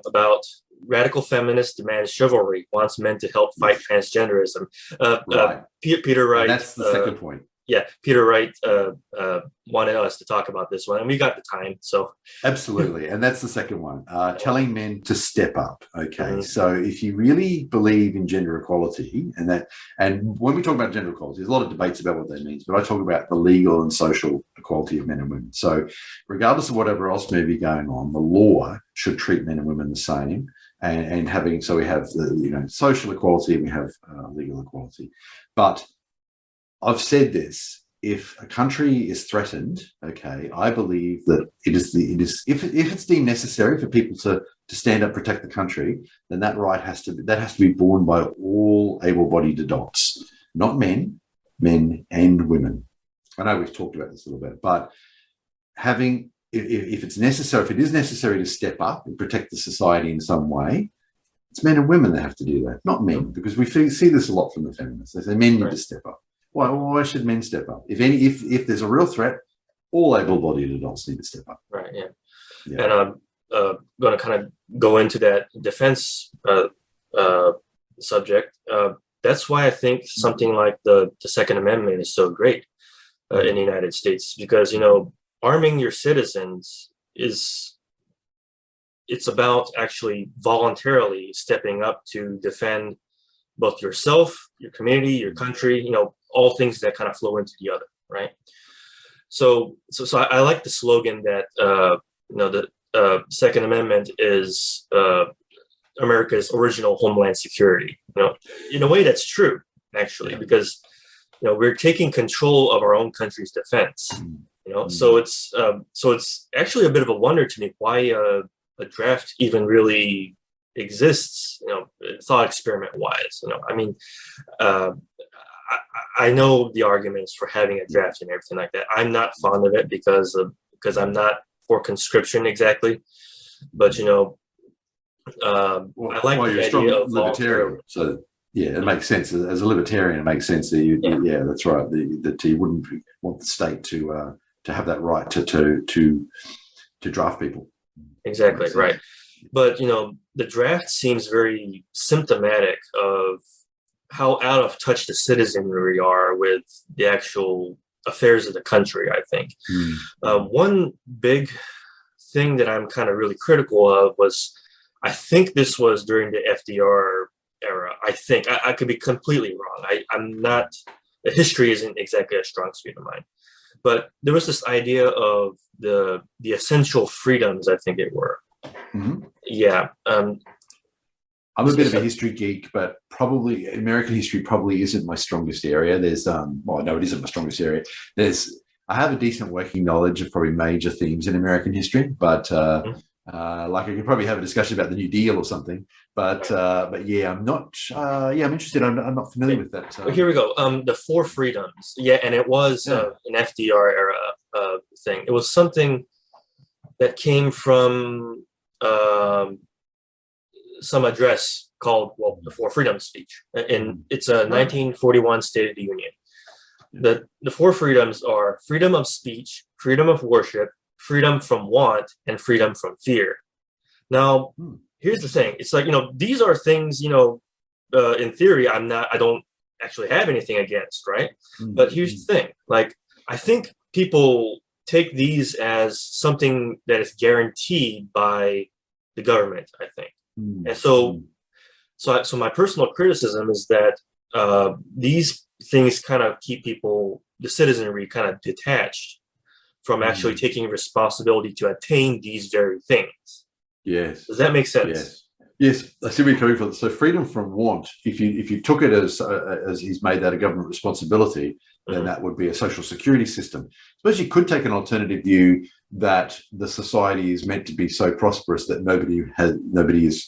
about radical feminists demand chivalry, wants men to help fight transgenderism. Right. Peter Wright. And that's the second point. Yeah, Peter Wright wanted us to talk about this one, and we got the time. So absolutely, and that's the second one. Telling men to step up. Okay, so if you really believe in gender equality, and when we talk about gender equality, there's a lot of debates about what that means. But I talk about the legal and social equality of men and women. So regardless of whatever else may be going on, the law should treat men and women the same. And so we have the social equality and we have legal equality, but I've said this: if a country is threatened, okay, I believe that it is if it's deemed necessary for people to stand up, protect the country, then that right has to be borne by all able-bodied adults, not men and women. I know we've talked about this a little bit, but if it is necessary to step up and protect the society in some way, it's men and women that have to do that, not men, because we see this a lot from the feminists. They say men need to step up. Why should men step up? If there's a real threat, all able-bodied adults need to step up. Right. Yeah. And I'm going to kind of go into that defense subject. That's why I think something like the Second Amendment is so great in the United States, because arming your citizens it's about actually voluntarily stepping up to defend both yourself, your community, your country, all things that kind of flow into the other, right? So I like the slogan that the Second Amendment is America's original homeland security. In a way, that's true, actually, because we're taking control of our own country's defense. So it's actually a bit of a wonder to me why a draft even really exists, thought experiment wise. I know the arguments for having a draft and everything like that. I'm not fond of it because I'm not for conscription exactly, but I like the idea of libertarian. So yeah, it makes sense as a libertarian. It makes sense that that's right. That you wouldn't want the state to have that right to draft people. Exactly, right. But, the draft seems very symptomatic of how out of touch the citizenry are with the actual affairs of the country, I think. One big thing that I'm kind of really critical of was, I think this was during the FDR era. I think I could be completely wrong. I'm not, the history isn't exactly a strong suit of mine, but there was this idea of the essential freedoms, I think it were. Yeah. I'm a bit of a history geek, but probably American history probably isn't my strongest area. There's well, no, it isn't my strongest area. I have a decent working knowledge of probably major themes in American history, but like I could probably have a discussion about the New Deal or something. But yeah, I'm not. Yeah, I'm interested. I'm not familiar with that. Well, here we go. The four freedoms. Yeah, and it was an FDR era thing. It was something that came from some address called, the Four Freedoms speech. And it's a 1941 State of the Union. The four freedoms are freedom of speech, freedom of worship, freedom from want, and freedom from fear. Now, here's the thing. It's like, these are things, in theory, I don't actually have anything against, right? But here's the thing. Like, I think people take these as something that is guaranteed by the government, I think. And so my personal criticism is that these things kind of keep people, the citizenry, kind of detached from actually taking responsibility to attain these very things. Yes. Does that make sense? Yes. I see where you're coming from. So freedom from want, if you took it as he's made that a government responsibility, then that would be a social security system. I suppose you could take an alternative view that the society is meant to be so prosperous that nobody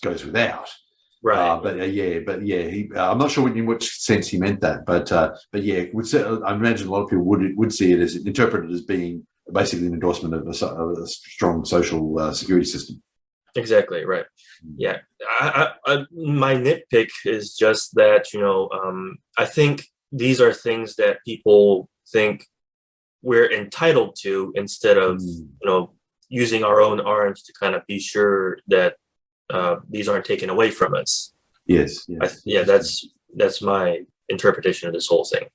goes without. Right. I'm not sure in which sense he meant that, but yeah, I imagine a lot of people would see it as interpreted as being basically an endorsement of a strong social security system. Exactly right. Yeah, my nitpick is just that I think these are things that people think we're entitled to, instead of using our own arms to kind of be sure that these aren't taken away from us. Yes. That's my interpretation of this whole thing.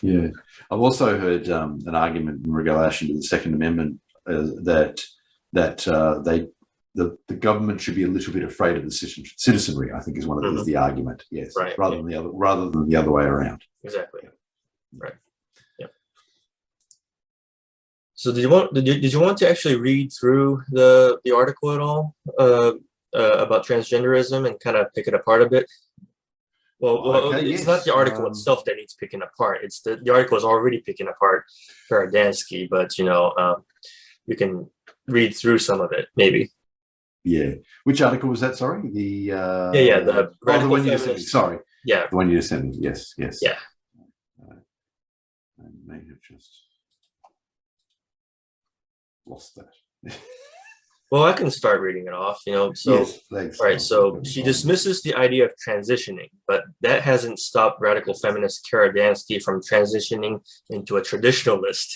Yeah, I've also heard an argument in relation to the Second Amendment that the government should be a little bit afraid of the citizenry. I think is one of the argument. Yes, right. Rather than the other way around. Exactly. Right. Yeah. So did you want to actually read through the article at all about transgenderism and kind of pick it apart a bit? It's not the article itself that needs picking apart. It's the article is already picking apart Paradansky, but you can read through some of it maybe. Yeah. Which article was that? Sorry, the the one you just sent me. Sorry. Yeah. The one you just sent me. Yes. Yeah. I may have just lost that. Well, I can start reading it off, So, yes, thanks. All right, so she dismisses the idea of transitioning, but that hasn't stopped radical feminist Paradansky from transitioning into a traditionalist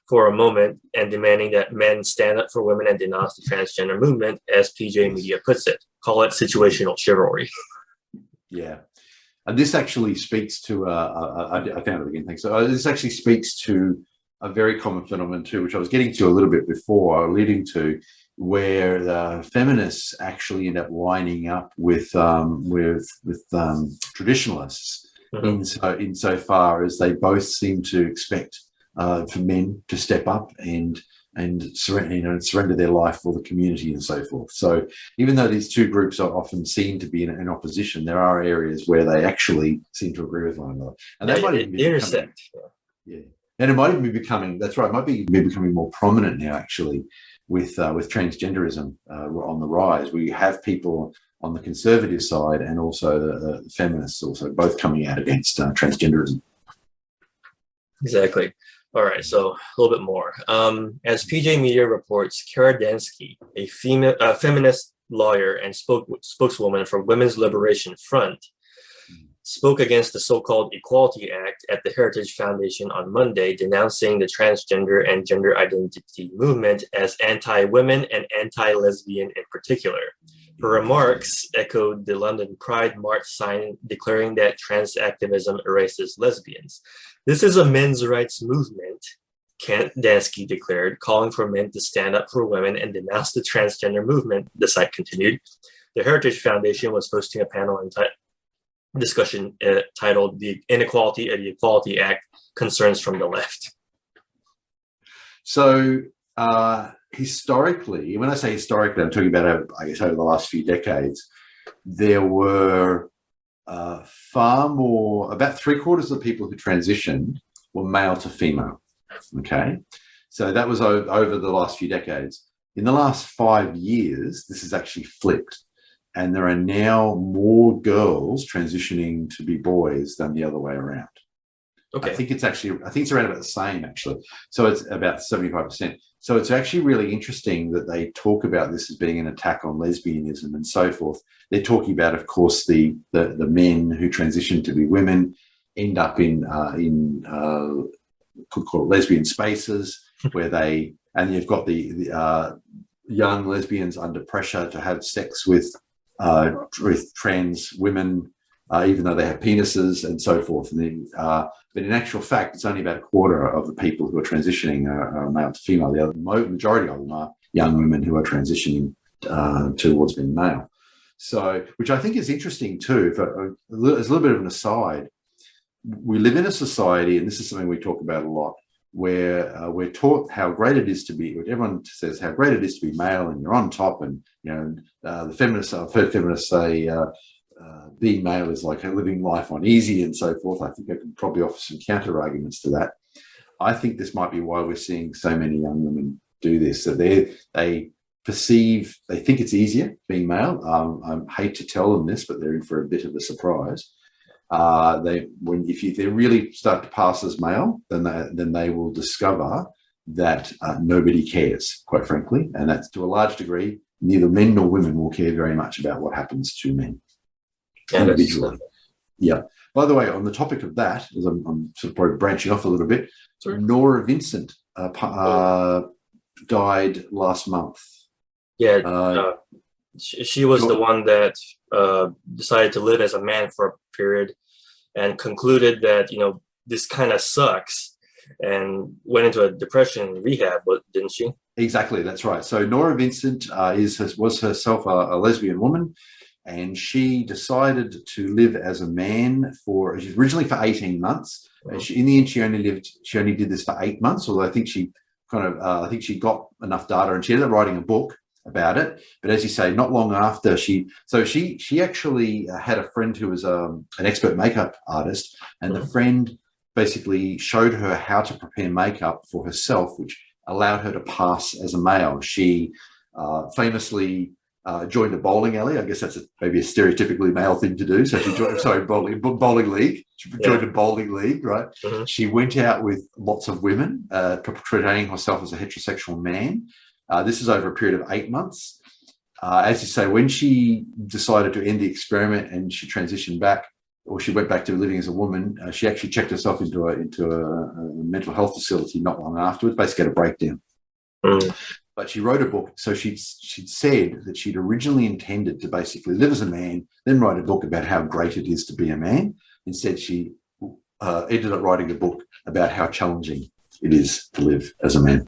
for a moment and demanding that men stand up for women and denounce the transgender movement, as PJ Media puts it. Call it situational chivalry. Yeah. And this actually speaks to, I found it again, thanks. So this actually speaks to a very common phenomenon too, which I was getting to a little bit before, alluding to, where the feminists actually end up lining up with traditionalists, insofar as they both seem to expect for men to step up and surrender their life for the community and so forth. So even though these two groups are often seen to be in opposition, there are areas where they actually seem to agree with one another, and that might even be intersect. Yeah, and it might even be becoming. That's right. It might be becoming more prominent now, actually, with transgenderism on the rise. We have people on the conservative side and also the feminists also both coming out against transgenderism. Exactly. All right, so a little bit more. As PJ Media reports, Paradansky, a feminist lawyer and spokeswoman for Women's Liberation Front, spoke against the so-called Equality Act at the Heritage Foundation on Monday, denouncing the transgender and gender identity movement as anti-women and anti-lesbian in particular. Her remarks echoed the London Pride March sign declaring that trans activism erases lesbians. This is a men's rights movement, Dansky declared, calling for men to stand up for women and denounce the transgender movement, the site continued. The Heritage Foundation was hosting a panel discussion titled The Inequality of the Equality Act, Concerns from the Left. So historically, when I say historically, I'm talking about, I guess, over the last few decades, there were far more, about 3/4 of the people who transitioned were male to female. Okay, so that was over the last few decades. In the last 5 years, this has actually flipped, and there are now more girls transitioning to be boys than the other way around. Okay. I think it's around about the same, actually. So it's about 75%. So it's actually really interesting that they talk about this as being an attack on lesbianism and so forth. They're talking about, of course, the men who transition to be women end up in could call it lesbian spaces, where and you've got the young lesbians under pressure to have sex with trans women, even though they have penises and so forth. And then, but in actual fact, it's only about 1/4 of the people who are transitioning are male to female. The majority of them are young women who are transitioning towards being male. So, which I think is interesting too. As a little bit of an aside, we live in a society, and this is something we talk about a lot, where we're taught how great it is to be, everyone says how great it is to be male and you're on top, and the feminists, I've heard feminists say being male is like living life on easy and so forth. I think I can probably offer some counter arguments to that. I think this might be why we're seeing so many young women do this. So they think it's easier being male. I hate to tell them this, but they're in for a bit of a surprise. If they really start to pass as male, then they will discover that nobody cares, quite frankly, and that's to a large degree. Neither men nor women will care very much about what happens to men individually. Yeah. By the way, on the topic of that, as I'm sort of probably branching off a little bit, Norah Vincent died last month. Yeah. She was the one that decided to live as a man for a period and concluded that, this kind of sucks, and went into a depression and rehab, didn't she? Exactly, that's right. So Norah Vincent was herself a lesbian woman, and she decided to live as a man originally for 18 months. Mm-hmm. In the end, she only did this for 8 months, although I think she got enough data, and she ended up writing a book about it. But as you say, not long after she actually had a friend who was an expert makeup artist, and the friend basically showed her how to prepare makeup for herself, which allowed her to pass as a male. She famously joined a bowling alley. I guess that's maybe a stereotypically male thing to do. So she joined bowling league. She joined a bowling league, right? Mm-hmm. She went out with lots of women, portraying herself as a heterosexual man. This is over a period of 8 months. As you say, when she decided to end the experiment and she transitioned back, or she went back to living as a woman, she actually checked herself into a mental health facility not long afterwards, basically had a breakdown. Mm. But she wrote a book. So she'd said that she'd originally intended to basically live as a man, then write a book about how great it is to be a man. Instead, she ended up writing a book about how challenging it is to live as a man.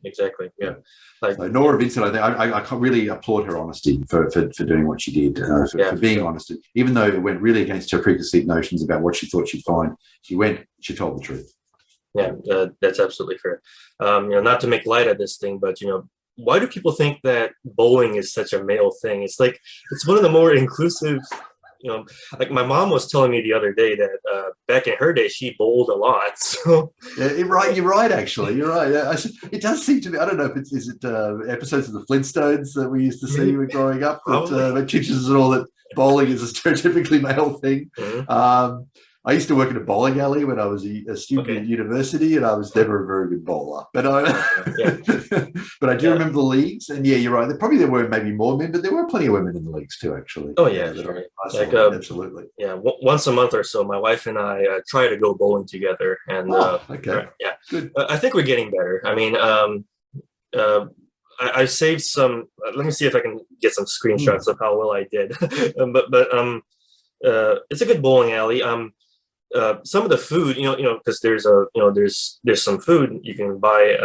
Exactly. Yeah. So Norah Vincent, I can't really applaud her honesty for doing what she did, for being honest. Even though it went really against her preconceived notions about what she thought she'd find, she told the truth. Yeah, that's absolutely fair. Not to make light of this thing, but why do people think that bowling is such a male thing? It's like it's one of the more inclusive. Like my mom was telling me the other day that back in her day, she bowled a lot. So you're right. Actually, you're right. It does seem to be. I don't know if is it episodes of the Flintstones that we used to see when growing up that teaches us all that bowling is a stereotypically male thing. Mm-hmm. I used to work in a bowling alley when I was a student at university, and I was never a very good bowler. But but I do remember the leagues, and yeah, you're right. There were maybe more men, but there were plenty of women in the leagues too, actually. Oh yeah, sure. Absolutely. Yeah, once a month or so, my wife and I try to go bowling together, and okay, yeah, good. I think we're getting better. I mean, I saved some. Let me see if I can get some screenshots of how well I did. It's a good bowling alley. Some of the food, because there's some food you can buy.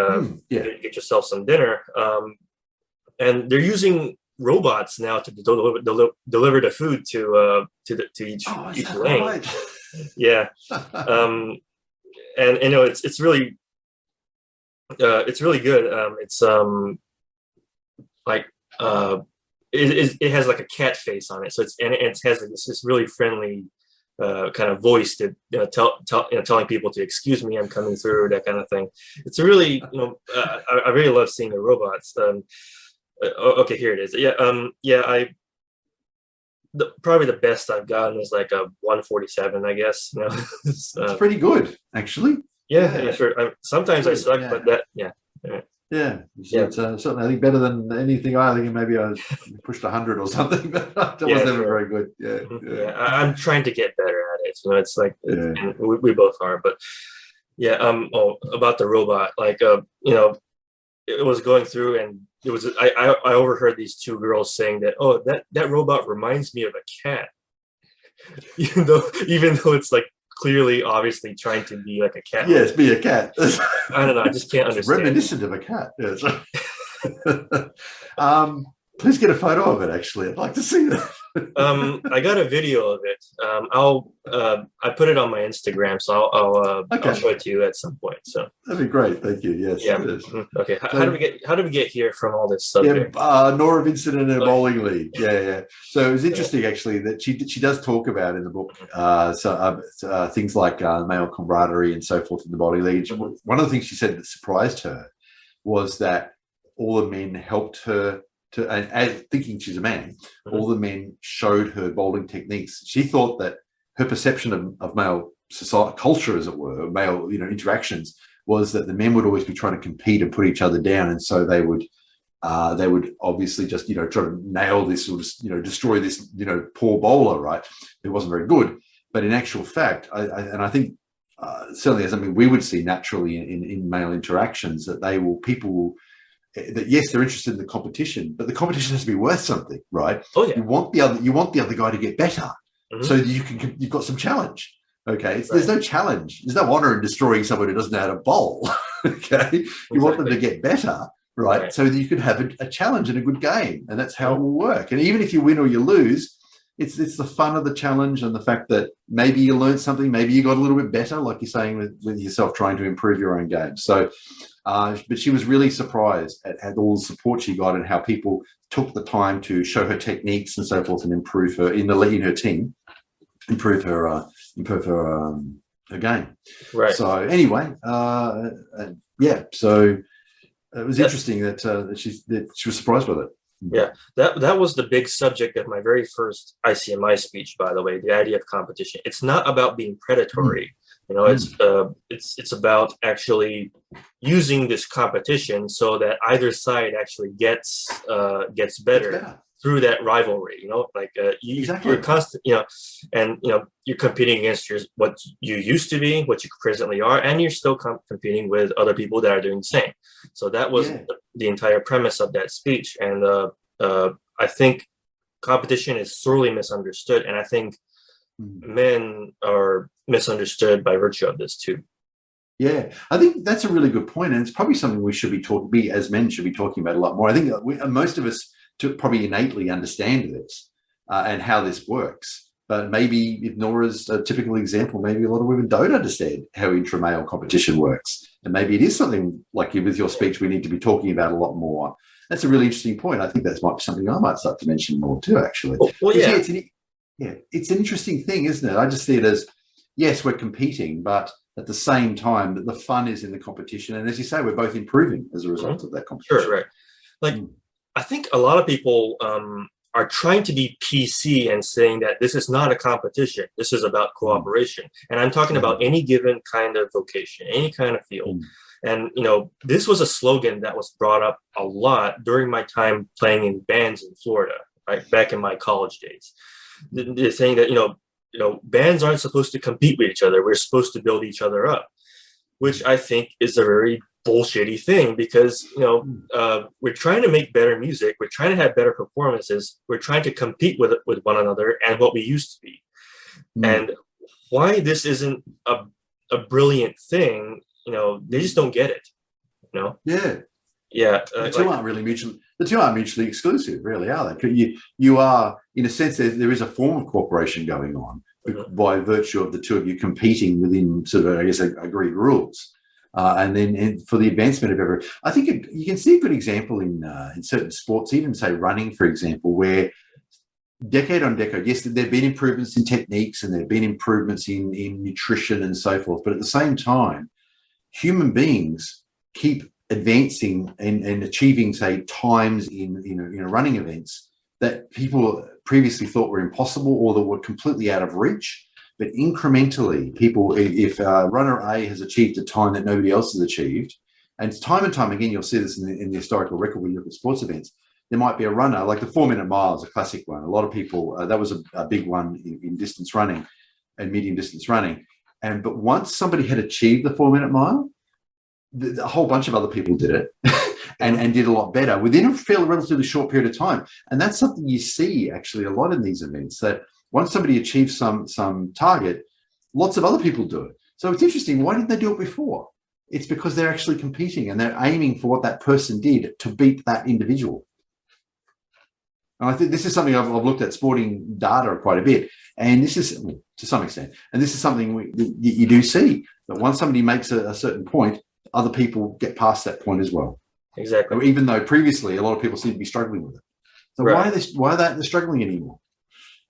Get yourself some dinner. And they're using robots now to deliver the food to each lane. Right? Yeah. And it's really good. It's like it has like a cat face on it, so it has like this really friendly kind of voice that telling people to excuse me, I'm coming through, that kind of thing. It's a really I really love seeing the robots. Okay, here it is. Probably the best I've gotten is like a 147, I guess. It's pretty good, actually. Yeah, sure. Sometimes I suck, but that it's something I think better than anything. I think maybe I pushed 100 or something, but that was never very good. I'm trying to get better at it. It's like we both are, but about the robot, like it was going through, and it was I overheard these two girls saying that that robot reminds me of a cat, even though it's like clearly, obviously trying to be like a cat. Yes, be a cat. I don't know. I just can't understand. Reminiscent of a cat. Yes. Please get a photo of it. Actually, I'd like to see that. I got a video of it. I put it on my Instagram, so I'll show it to you at some point. So that'd be great. Thank you. Yes. Yeah. Okay. How do we get here from all this subject? Norah Vincent in her bowling league. Yeah. So it was interesting actually that she does talk about in the book things like male camaraderie and so forth in the bowling league. One of the things she said that surprised her was that all the men helped her. And thinking she's a man, all the men showed her bowling techniques. She thought that her perception of male society, culture, as it were, male interactions, was that the men would always be trying to compete and put each other down, and so they would obviously just try to nail this or destroy this poor bowler, right? It wasn't very good, but in actual fact, I think certainly as something we would see naturally in male interactions, that that yes, they're interested in the competition, but the competition has to be worth something, right? Oh yeah. You want the other guy to get better, so that you've got some challenge. Okay, there's no challenge, there's no honor in destroying someone who doesn't know how to bowl. Okay, you want them to get better, right? So that you can have a challenge and a good game, and that's how it will work. And even if you win or you lose, it's the fun of the challenge and the fact that maybe you learned something, maybe you got a little bit better, like you're saying with yourself, trying to improve your own game. So. But she was really surprised at all the support she got and how people took the time to show her techniques and so forth and improve her in her team, improve her game. Right. So anyway, So it was interesting that she was surprised with it. Yeah, that was the big subject of my very first ICMI speech. By the way, the idea of competition. It's not about being predatory. It's about actually using this competition so that either side actually gets better through that rivalry. You're constant. And you're competing against what you used to be, what you presently are, and you're still competing with other people that are doing the same. So that was the entire premise of that speech, and I think competition is sorely misunderstood, and I think men are misunderstood by virtue of this too. Yeah, I think that's a really good point, and it's probably something we as men should be talking about a lot more. I think most of us probably innately understand this and how this works, but maybe if Norah's a typical example, maybe a lot of women don't understand how intramale competition works, and maybe it is something like with your speech we need to be talking about a lot more. That's a really interesting point. I think that might be something I might start to mention more too, actually. Well, yeah. It's an interesting thing, isn't it? I just see it as, yes, we're competing, but at the same time, the fun is in the competition. And as you say, we're both improving as a result of that competition. Sure, right. Like, I think a lot of people are trying to be PC and saying that this is not a competition. This is about cooperation. And I'm talking about any given kind of vocation, any kind of field. And, this was a slogan that was brought up a lot during my time playing in bands in Florida, right? Back in my college days. They're saying that, bands aren't supposed to compete with each other. We're supposed to build each other up, which I think is a very bullshitty thing, because we're trying to make better music, we're trying to have better performances, we're trying to compete with one another and what we used to be. And why this isn't a brilliant thing, they just don't get it. The two aren't mutually exclusive, really, are they? You are, in a sense, there is a form of cooperation going on by virtue of the two of you competing within sort of, I guess, agreed rules. And then for the advancement of every, I think you can see a good example in certain sports, even say running, for example, where decade on decade, yes, there have been improvements in techniques and there have been improvements in nutrition and so forth, but at the same time, human beings keep advancing and achieving, say, times in running events that people previously thought were impossible or that were completely out of reach. But incrementally, people, if runner A has achieved a time that nobody else has achieved, and time again, you'll see this in the historical record when you look at sports events, there might be a runner, like the 4-minute mile is a classic one. A lot of people, that was a big one in distance running and medium distance running. But once somebody had achieved the 4-minute mile, a whole bunch of other people did it and did a lot better within a relatively short period of time. And that's something you see actually a lot in these events, that once somebody achieves some target, lots of other people do it. So it's interesting. Why didn't they do it before? It's because they're actually competing and they're aiming for what that person did to beat that individual. And I think this is something I've looked at sporting data quite a bit. And this is, to some extent, and this is something you do see, that once somebody makes a certain point, other people get past that point as well. Exactly. Even though previously a lot of people seem to be struggling with it. So why are they struggling anymore?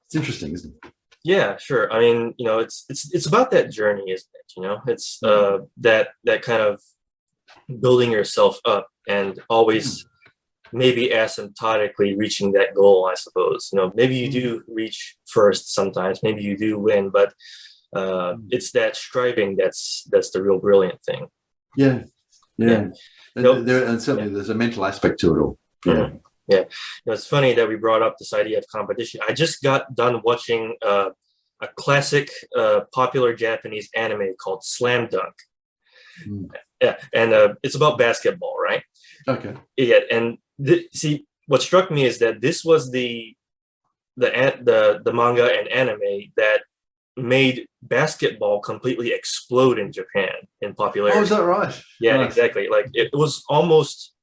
It's interesting, isn't it? Yeah, sure. I mean, it's about that journey, isn't it? It's that kind of building yourself up and always maybe asymptotically reaching that goal, I suppose. Maybe you do reach first sometimes, maybe you do win, but it's that striving that's the real brilliant thing. Yeah. And certainly there's a mental aspect to it all. Yeah. It's funny that we brought up this idea of competition. I just got done watching a classic popular Japanese anime called Slam Dunk. Yeah, and it's about basketball, right? Okay. Yeah, and see, what struck me is that this was the manga and anime that made basketball completely explode in Japan in popularity. Oh, is that right? Yeah, nice. Exactly. Like it was almost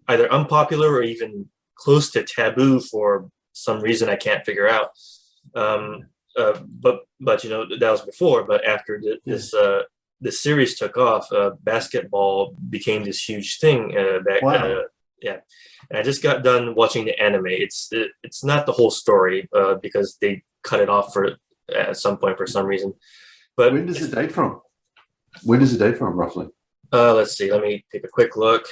either unpopular or even close to taboo for some reason I can't figure out. But that was before. But after this series took off, basketball became this huge thing. Wow. And I just got done watching the anime. It's not the whole story because they cut it off at some point for some reason. But when does it date from? Roughly? Let's see. Let me take a quick look.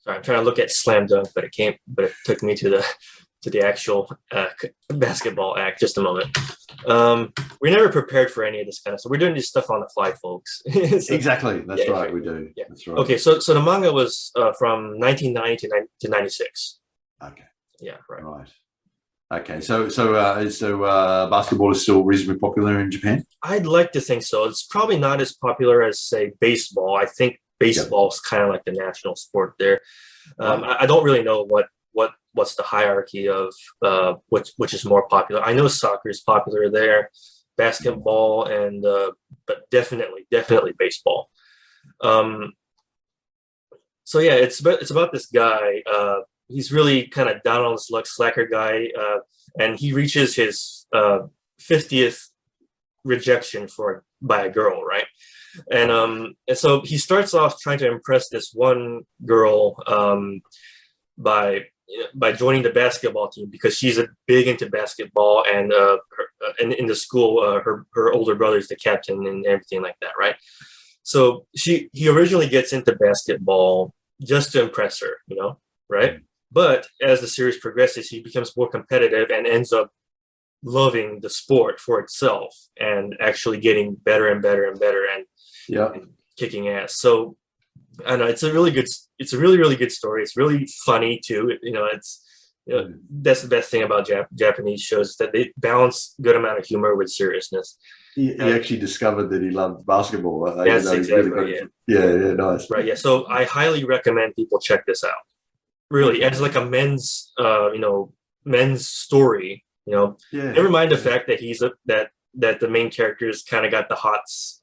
Sorry, I'm trying to look at Slam Dunk, but it took me to the actual basketball act. Just a moment. We're never prepared for any of this kind of stuff. We're doing this stuff on the fly, folks. Exactly. That's right. We do. Yeah. That's right. Okay. So the manga was from 1990 to 96. Okay. Yeah. Right. Okay. So basketball is still reasonably popular in Japan? I'd like to think so. It's probably not as popular as, say, baseball. I think baseball is kind of like the national sport there. I don't really know what's the hierarchy of which is more popular. I know soccer is popular there, basketball, and but definitely baseball. So yeah, it's about this guy. He's really kind of down on his luck, slacker guy, and he reaches his 50th rejection by a girl, right? And so he starts off trying to impress this one girl by joining the basketball team because she's big into basketball, and in the school, her older brother's the captain and everything like that, right? So he originally gets into basketball just to impress her, right? But as the series progresses, he becomes more competitive and ends up loving the sport for itself and actually getting better and better and better and kicking ass. So I know it's a really, really good story. It's really funny too. That's the best thing about Japanese shows, is that they balance good amount of humor with seriousness. He actually discovered that he loved basketball. That's exactly right. Yeah, nice. Right, yeah. So I highly recommend people check this out. Really, as like a men's story. Never mind the fact that that the main character's kind of got the hots,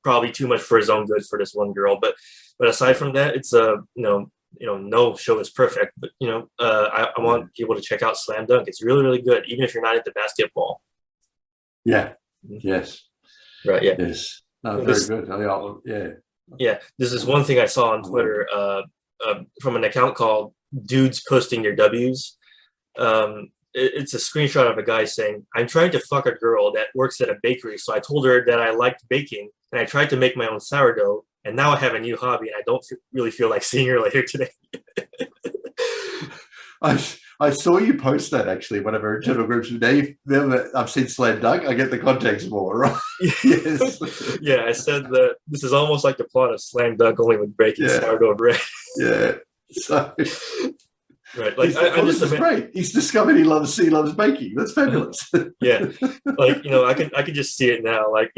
probably too much for his own good for this one girl. But aside from that, it's no show is perfect. But I want people to check out Slam Dunk. It's really, really good, even if you're not into basketball. Yeah. Yes. Right. Yeah. Yes. No, very good. Yeah. Yeah. This is one thing I saw on Twitter from an account called Dudes Posting Their W's. It's a screenshot of a guy saying, "I'm trying to fuck a girl that works at a bakery, so I told her that I liked baking, and I tried to make my own sourdough, and now I have a new hobby, and I don't really feel like seeing her later today." I saw you post that actually in one of our internal groups. Now I've seen Slam Dunk. I get the context more, right? Yes. Yeah, I said that this is almost like the plot of Slam Dunk, only with baking sourdough bread. Yeah. So. Right, like this is great. He's discovered he loves baking. That's fabulous. Yeah, like I can just see it now. Like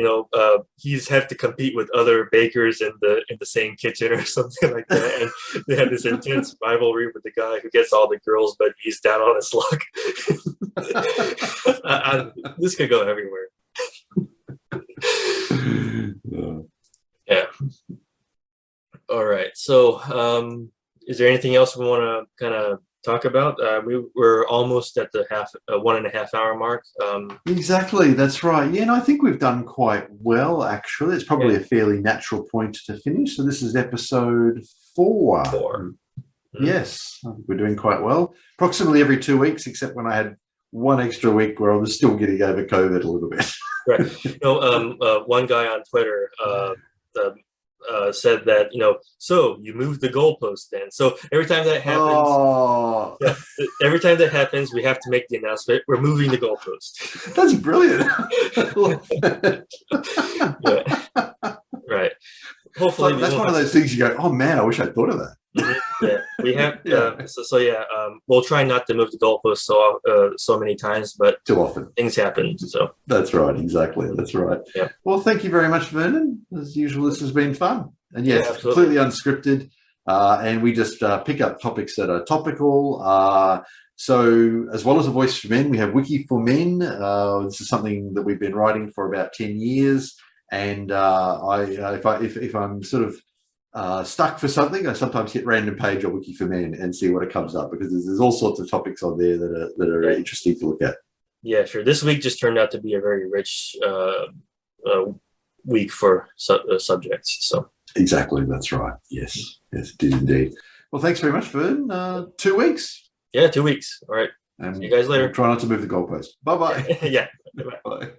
he's have to compete with other bakers in the same kitchen or something like that, and they have this intense rivalry with the guy who gets all the girls, but he's down on his luck. This could go everywhere. Yeah. All right. So, is there anything else we want to kind of talk about? We're almost at the 1.5 hour mark. Exactly, that's right. Yeah, and I think we've done quite well, actually. It's probably a fairly natural point to finish. So this is episode 4. Yes, I think we're doing quite well. Approximately every 2 weeks, except when I had one extra week where I was still getting over COVID a little bit. Right. One guy on Twitter said that, so you moved the goalpost then. So every time that happens, every time that happens, we have to make the announcement, we're moving the goalpost. That's brilliant. Right. Hopefully, that's one of those things you go, oh man, I wish I'd thought of that. Yeah, we have. We'll try not to move the goalpost so many times, but too often things happen. So that's right, exactly. That's right. Yeah. Well, thank you very much, Vernon. As usual, this has been fun, and yes, completely unscripted, and we just pick up topics that are topical. So, as well as A Voice for Men, we have Wiki for Men. This is something that we've been writing for about 10 years, and if I'm sort of stuck for something, I sometimes hit random page or Wiki for Men and see what it comes up, because there's all sorts of topics on there that are interesting to look at. Yeah, sure. This week just turned out to be a very rich week for subjects. So exactly, that's right. Yes, it did indeed. Well, thanks very much, Vern. 2 weeks. Yeah, 2 weeks. All right. And see you guys later. Try not to move the goalpost. Bye bye. Yeah. Bye.